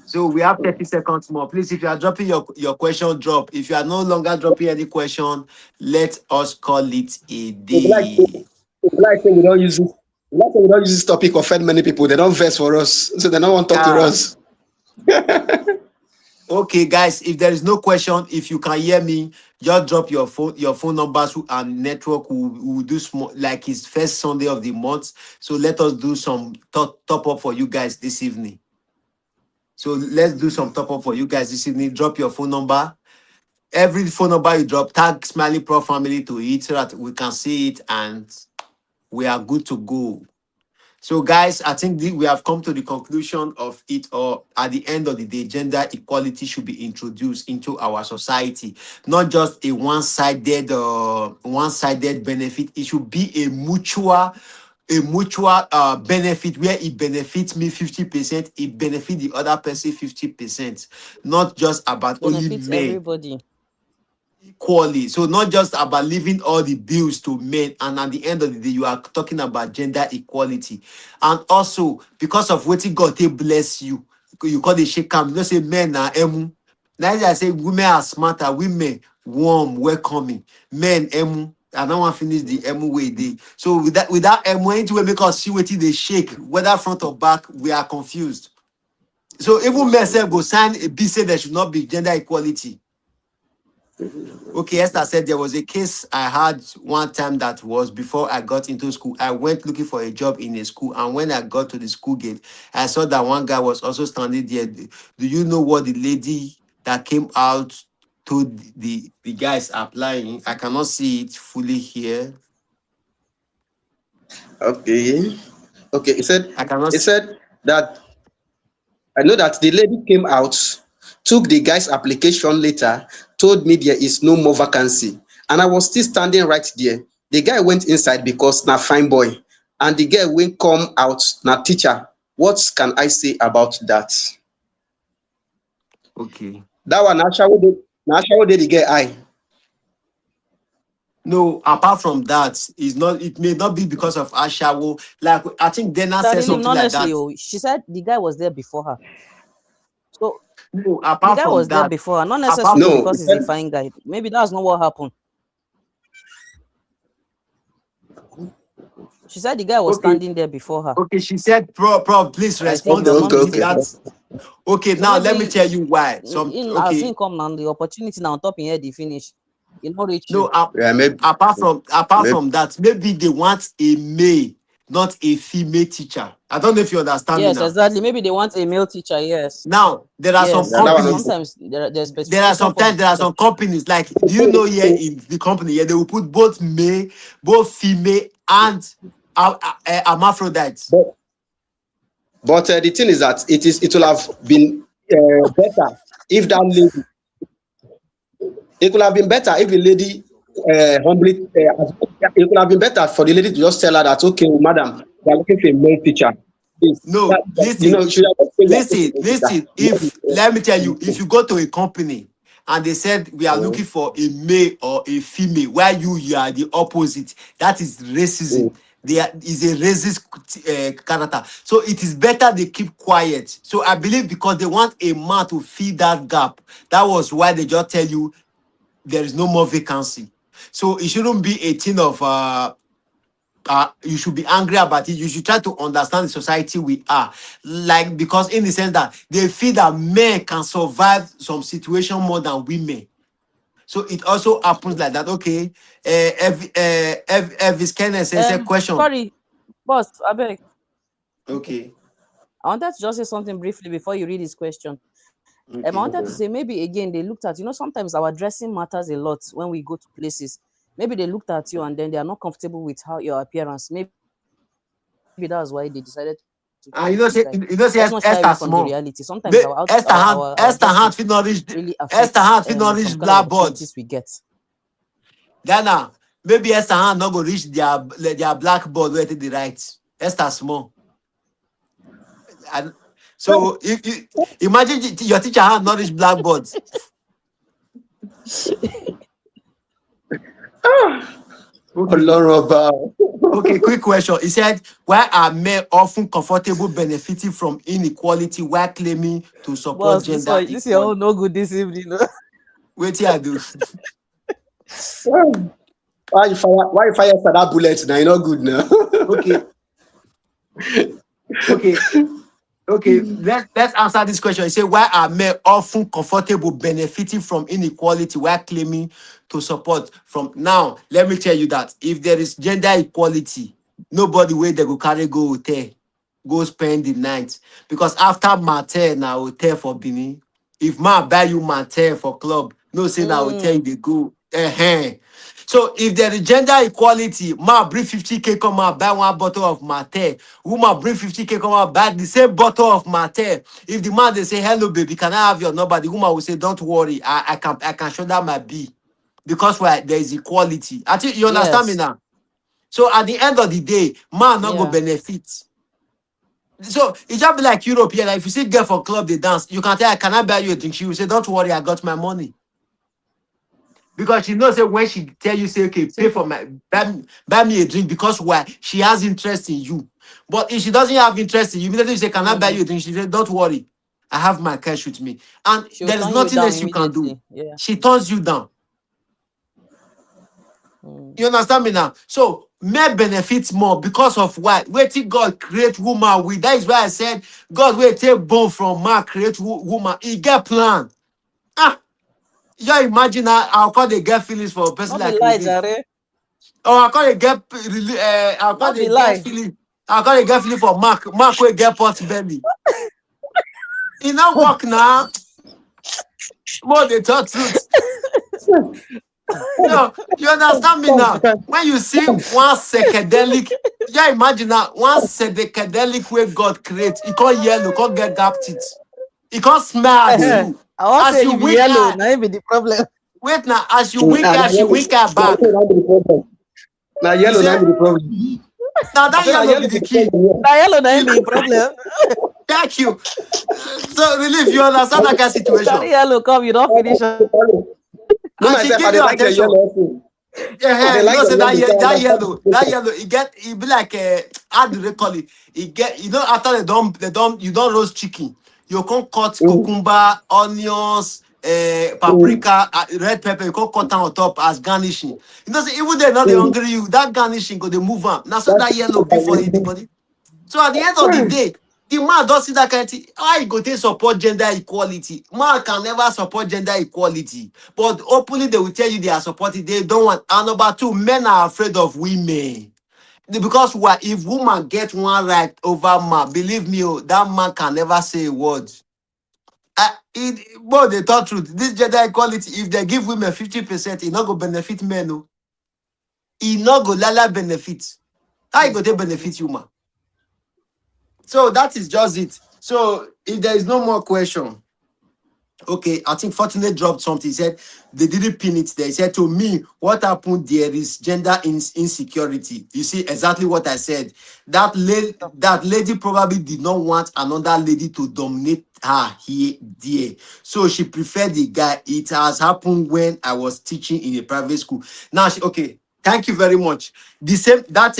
So we have 30 seconds more. Please, if you are dropping your question, drop. If you are no longer dropping any question, let us call it a If like day. if like say we don't use this, if like say we don't use this topic offend many people. They don't verse for us, so they don't want to talk to Yeah. us. Okay, guys. If there is no question, if you can hear me, just drop your phone numbers and network will do small like it's first Sunday of the month. So let us do some top up for you guys this evening. So let's do some top up for you guys this evening. Drop your phone number. Every phone number you drop, tag Smiley Pro Family to it so that we can see it and we are good to go. So, guys, I think we have come to the conclusion of it. Or at the end of the day, gender equality should be introduced into our society, not just a one-sided benefit. It should be a mutual benefit where it benefits me 50%, it benefits the other person 50%, not just about only Benefits men everybody. equally. So not just about leaving all the bills to men, and at the end of the day, you are talking about gender equality. And also because of what God they bless you, you call the shake. You say men are emu. Now I say women are smarter, women warm, welcoming, men emu. I don't want to finish the emu way day. So without emu, anything will make us see what they shake, whether front or back, we are confused. So even men say go sign a bill say there should not be gender equality. Okay, Esther said there was a case I had one time that was before I got into school. I went looking for a job in a school, and when I got to the school gate, I saw that one guy was also standing there. Do you know what the lady that came out told the guys applying? I cannot see it fully here. Okay, okay. I cannot He see. said that I know that the lady came out, took the guy's application later, told me there is no more vacancy, and I was still standing right there. The guy went inside because na fine boy, and the girl when come out na teacher. What can I say about that? Okay. That one na shower dey the girl eye. No, apart from that, it's not. It may not be because of Ashawo. Like I think Dana said Really, something like honestly, that. oh, she said the guy was there before her. So No, the apart guy from was there that, before her, not apart necessarily from No, he because he's a said fine guy. Maybe that's not what happened. She said the guy was okay. standing there before her. Okay, she said, Prof, please I think, if respond okay, I'm to not okay, if okay. mistaken. that's okay. So Now let me maybe tell you why. in as Okay, income now the opportunity now on top in here the finish. You not reach no, you. Yeah, maybe, apart maybe. from that, maybe they want a male, not a female teacher. I don't know if you understand me Yes, now. exactly. Maybe they want a male teacher. Yes, Now there are some yes. Yeah, that one. companies. Sometimes there's There are specification for the sometimes there are teacher. some companies like, do you know here in the company here they will put both male, both female, and hermaphrodites. But the thing is that it will have been better if that lady. It could have been better if the lady humbly. It could have been better for the lady to just tell her that, okay, madam, we are looking for a male teacher. Please, No, you know, listen, she have just said we are looking listen, for a male teacher. listen. If let me tell you, if you go to a company and they said we are looking Mm, for a male or a female, while you are the opposite, that is racism. mm. There is a racist character. So it is better they keep quiet. So I believe because they want a man to fill that gap. That was why they just tell you there is no more vacancy. So it shouldn't be a thing of you should be angry about it. You should try to understand the society we are. Like, because in the sense that they feel that men can survive some situation more than women. So it also happens like that. Okay. Elvis Kenneth says a question. Sorry, boss. I beg. Okay. I wanted to just say something briefly before you read this question. I Okay. wanted to say maybe again they looked at, sometimes our dressing matters a lot when we go to places. Maybe they looked at you and then they are not comfortable with how your appearance. Maybe that's why they decided to treat you this way. Let's not shy And away from the reality. say Sometimes Esther our small. our dressing Esther really hand fit affects not reach some kind of Black opportunities we boards. get. Ghana. maybe Esther hand not go reach their blackboard where they write. Esther small. And so if you imagine your teacher hand not reach blackboard. Okay. Ọlọ́run ọba. Okay, quick question. He said, why are men often comfortable benefiting from inequality while claiming to support Boss, this gender one, this your equality? own no good this evening. Wait till I do. Why you fire for that bullet now? You no good now. Okay, okay, okay. Let's answer this question. He said, why are men often comfortable benefiting from inequality while claiming to support from now? Let me tell you that if there is gender equality, nobody where they go carry go hotel, go spend the night. Because after matter na hotel for Benin, if man buy you matter for club, no say na hotel Mm, they go. So if there is gender equality, man bring 50K come out buy one bottle of matter. Woman bring 50K come out buy the same bottle of matter. If the man they say hello baby, can I have your number? The woman will say don't worry, I can show that my B because why there is equality. I think you understand me yes. now. So at the end of the day, man not go Yeah. benefit. So it just be like Europe here. Like if you see girl for club they dance, you can tell her, can I buy you a drink? She will say, don't worry, I got my money. Because she knows that when she tell you, say, okay, pay See, for buy me a drink because why? She has interest in you. But if she doesn't have interest in you, immediately you say, can I buy mm, you a drink? She say, don't worry, I have my cash with me. And she'll there is turn you nothing down else you can do. immediately. Yeah. She turns you down. Mm. You understand me now? So men benefit more because of why? Waiting God create woman with. That is why I said God will take bone from man, create woman. He get plan. Ah, you imagine how come they get feelings for a person Not be like lie, relief. Jare. Or I call they get I call Not they be get lie. feeling. I call they get feeling for Mark. Mark will get pot belly. It not work now. More they talk truth. So you understand me now? When you see one psychedelic, yeah, imagine that one psychedelic way God create, it can't yellow, can't get gap teeth. It can't smell at Hmm. you. I won't As say you you be wink yellow. eye, Now it be the problem. wait now, as you Hmm. wink And eye, she wink eye na back. yellow na be the problem. Na You yellow say, na be the problem. now I that say na yellow be yellow the be the key. problem here. Now yellow now it You be the problem. thank you. So relief, you understand that kind of situation. Carry yellow come, you don't finish. Me And she myself, I give dey you like the attention. yellow also. I Yeah, dey you like know, the say yellow because I understand the that situation. yellow, it be like how do they call it? It get, after you don't roast chicken, you can cut Hmm. cucumber, onions, Hmm. paprika, red pepper, you can cut am on top as garnishing. You know, say even they not they Hmm. hungry you, that garnishing go they move on. Now so That's that yellow be for the it. body. So at the end of the day, the man don't see that kind of thing. How you go take support gender equality? Man can never support gender equality. But openly they will tell you they are supporting. They don't want. And number two, men are afraid of women. Because what if woman get one right over man, believe me, oh, that man can never say a word. But they talk truth. This gender equality, if they give women 50%, it not go benefit men. Oh. It not go lala benefit. How you go take benefit woman? So that is just it. So if there is no more question, okay, I think Fortunate dropped something. He said they didn't pin it there. He said to me, what happened there is gender insecurity. You see exactly what I said. That lady probably did not want another lady to dominate her here there. So she preferred the guy. It has happened when I was teaching in a private school. Now okay, thank you very much. The same that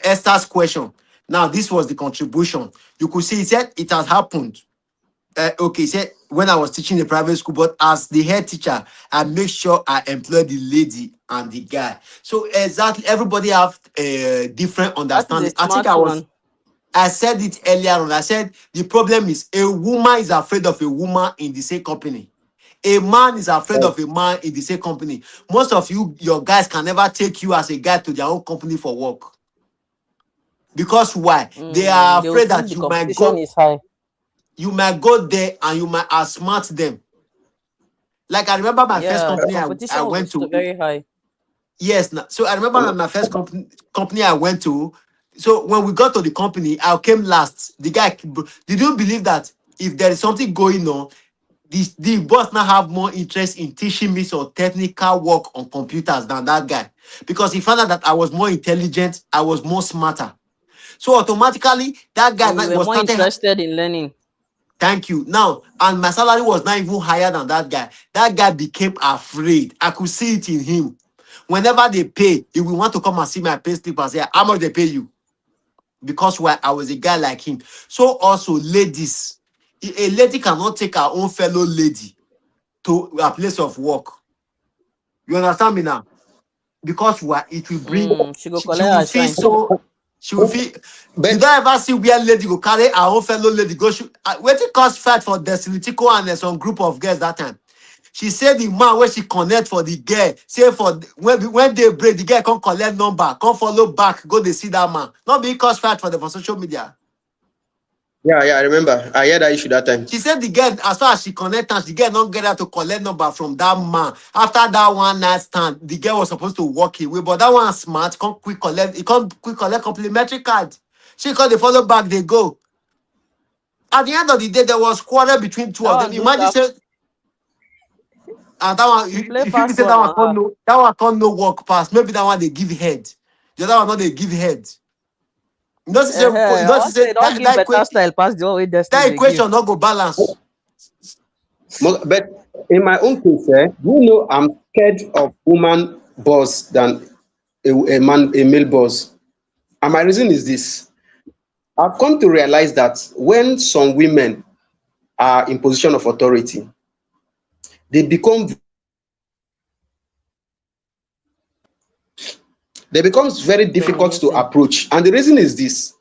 Esther's question. Now this was the contribution. You could see he said it has happened okay, say when I was teaching a private school, but as the head teacher, I make sure I employ the lady and the guy. So exactly, everybody have a different That is a understanding. smart one. I said it earlier on. I said the problem is a woman is afraid of a woman in the same company. A man is afraid of a man in the same company. Most of you, your guys can never take you as a guy to their own company for work. Because why? They are They will afraid think that the competition is high. you might go there and you might outsmart them. Like I remember my first Yeah, the company I competition will be went so to. very high. Yes, so I remember my first company I went to. So when we got to the company, I came last. The guy, did you believe that if there is something going on, the boss now have more interest in teaching me some technical work on computers than that guy? because he found out that I was more intelligent, I was more smarter. So automatically, that guy And now you were was more started. interested in learning. Thank you. Now, and my salary was not even higher than that guy. That guy became afraid. I could see it in him. Whenever they pay, he will want to come and see my pay slip and say, how much they pay you? Because why I was a guy like him. So also, ladies, a lady cannot take her own fellow lady to a place of work. You understand me now? Because why it will bring, She go she collect will her feel shine. so, she will feel. You But don't ever see where lady go carry her own fellow lady go shoot. Wetin cause fight for Destiny Tico and some group of girls that time. She said the man where she connect for the girl, say for when they break, the girl come collect number, come follow back, go they see that man. Not be cause fight for them for social media. yeah, yeah, I remember. I heard that issue that time. She said the girl, as far as she connect and the girl not get her to collect number from that man. After that one night stand, the girl was supposed to walk away, but that one smart, come quick collect, it come quick collect complimentary card. She called they follow back, they go. At the end of the day, there was quarrel between two That of them. one do Imagine sharp. say, and that one, She play if you pass say ball that one on can't her. no, that one can't no work pass. Maybe that one they give head. The other one not they give head. You know, she say, you I know, she want say say don't give better style pass the one way Destiny that they give. equation not go balance. But in my own case, I'm scared of woman boss than a male boss. And my reason is this. I've come to realize that when some women are in position of authority, they become they becomes very difficult to Dominating. approach. And the reason is this.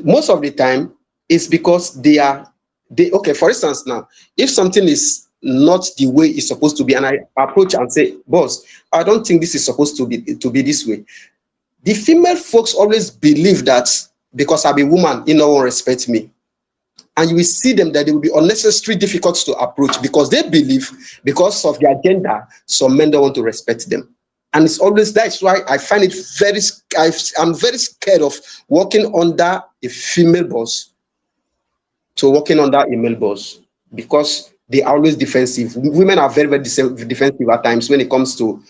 Most of the time, it's because they okay, for instance, now, if something is not the way it's supposed to be, and I approach and say, boss, I don't think this is supposed to be this way. The female folks always believe that because I'm a woman, no one respects me. And you will see them that they will be unnecessarily difficult to approach because they believe because of their gender, some men don't want to respect them. And it's always that's why I find it I'm very scared of working under a female boss to working under a male boss because they are always defensive. Women are very, very defensive at times when it comes to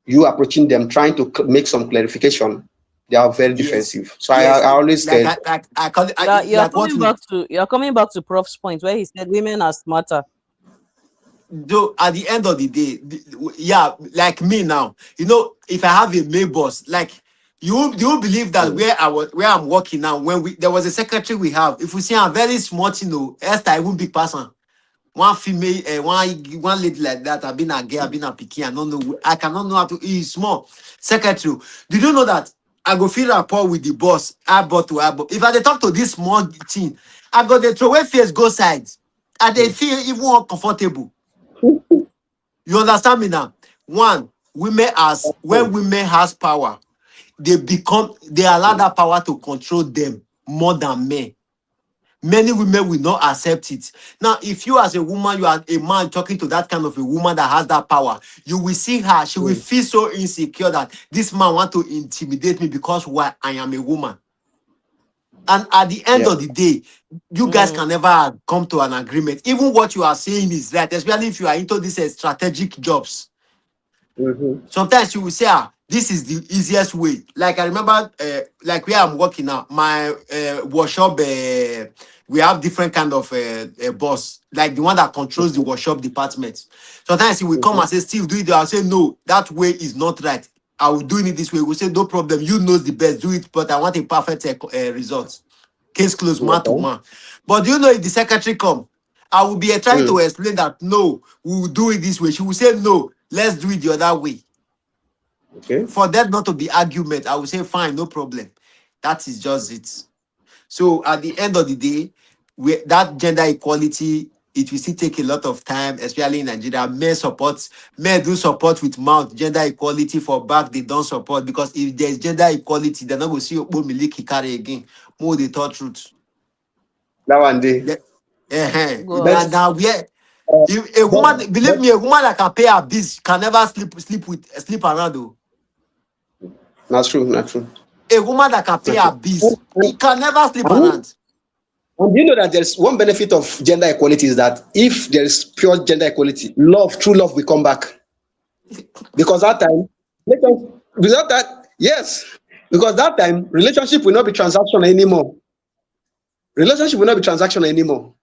you approaching them, trying to make some clarification. They are very Yes, defensive. So I yes. always Like scared. I call it You are like what coming we back to Prof's point where he said women are smarter. do at the end of the day. Yeah, like me now. You know, if I have a mail boss, like you believe that Mm. where I'm working now, when we there was a secretary we have, if we see a very smart, Esther, I won't big person. One female, one lady like that. I've been a girl, I've been a picky. I don't know. I cannot know how to. He's small. Secretary. Did you know that I go feel rapport with the boss? Eyeball to eyeball. If I dey talk to this small thing, I go the throw away face go side. And they feel even uncomfortable. You understand me now? One, women as when women has power, they allow that power to control them more than men. Many women will not accept it. Now, if you as a woman, you are a man talking to that kind of a woman that has that power, you will see her, she will feel so insecure that this man want to intimidate me because why I am a woman. And at the end Yeah. of the day, you guys Mm. can never come to an agreement. Even what you are saying is right, especially if you are into these strategic jobs. Mhm. Sometimes you will say, this is the easiest way. Like I remember, like where I'm working now, my workshop, we have different kind of boss, like the one that controls the workshop department. Sometimes he will come Mhm. and say, Steve, do it. I'll say, no, that way is not right. I will do it this way. We'll say, no problem. You knows the best. Do it, but I want a perfect result. Case closed, man to Okay. man. But do you know if the secretary come, I will be trying to Mm. explain that no, we will do it this way. She will say, no, let's do it the other way. Okay. For that not to be argument, I will say, fine, no problem. That is just it. So at the end of the day, that gender equality, it will still take a lot of time, especially in Nigeria. Men do support with mouth gender equality, for back they don't support, because if there's gender equality, they're not going to see Okpo Miliki carry again. More they thought truth. That one day. Yeah. Go But ahead. Now where uh, if a but woman, believe but me, a woman that can pay her bills can never sleep around though. that's true, that's true. A woman that can pay That's her true. bills, he can never sleep And around. you know that there's one benefit of gender equality is that if there is pure gender equality, true love will come back. Because that time, let us Without that, yes, because that time relationship will not be transactional anymore. Relationship will not be transactional anymore.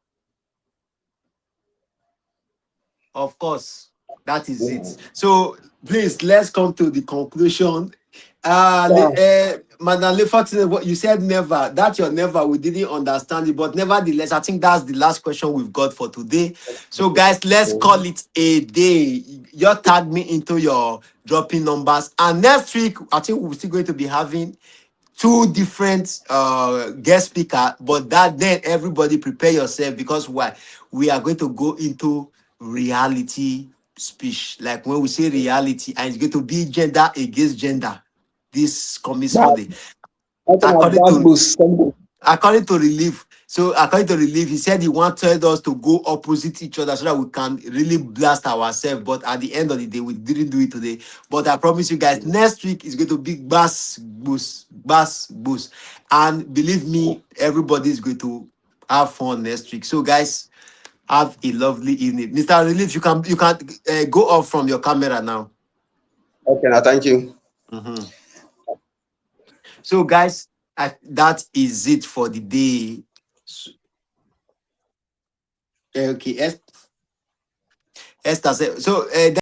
Of course, that is it. So please let's come to the conclusion. Yeah. Madam Lefortine, what you said never. That your never, we didn't understand it, but nevertheless, I think that's the last question we've got for today. So, guys, let's call it a day. You tag me into your dropping numbers, and next week, I think we're still going to be having two different guest speaker, but that then everybody prepare yourself because why we are going to go into reality speech. Like when we say reality, and it's going to be gender against gender this coming That, Sunday. nothing like According that to boost. Relief. So according to Relief, he said he wanted us to go opposite each other so that we can really blast ourselves. But at the end of the day, we didn't do it today. But I promise you guys, next week is going to be bass boost. And believe me, everybody is going to have fun next week. So guys, have a lovely evening. Mr. Relief, you can go off from your camera now. Okay, now thank you. Mhm. So guys, that is it for the day. Okay, Esther said, so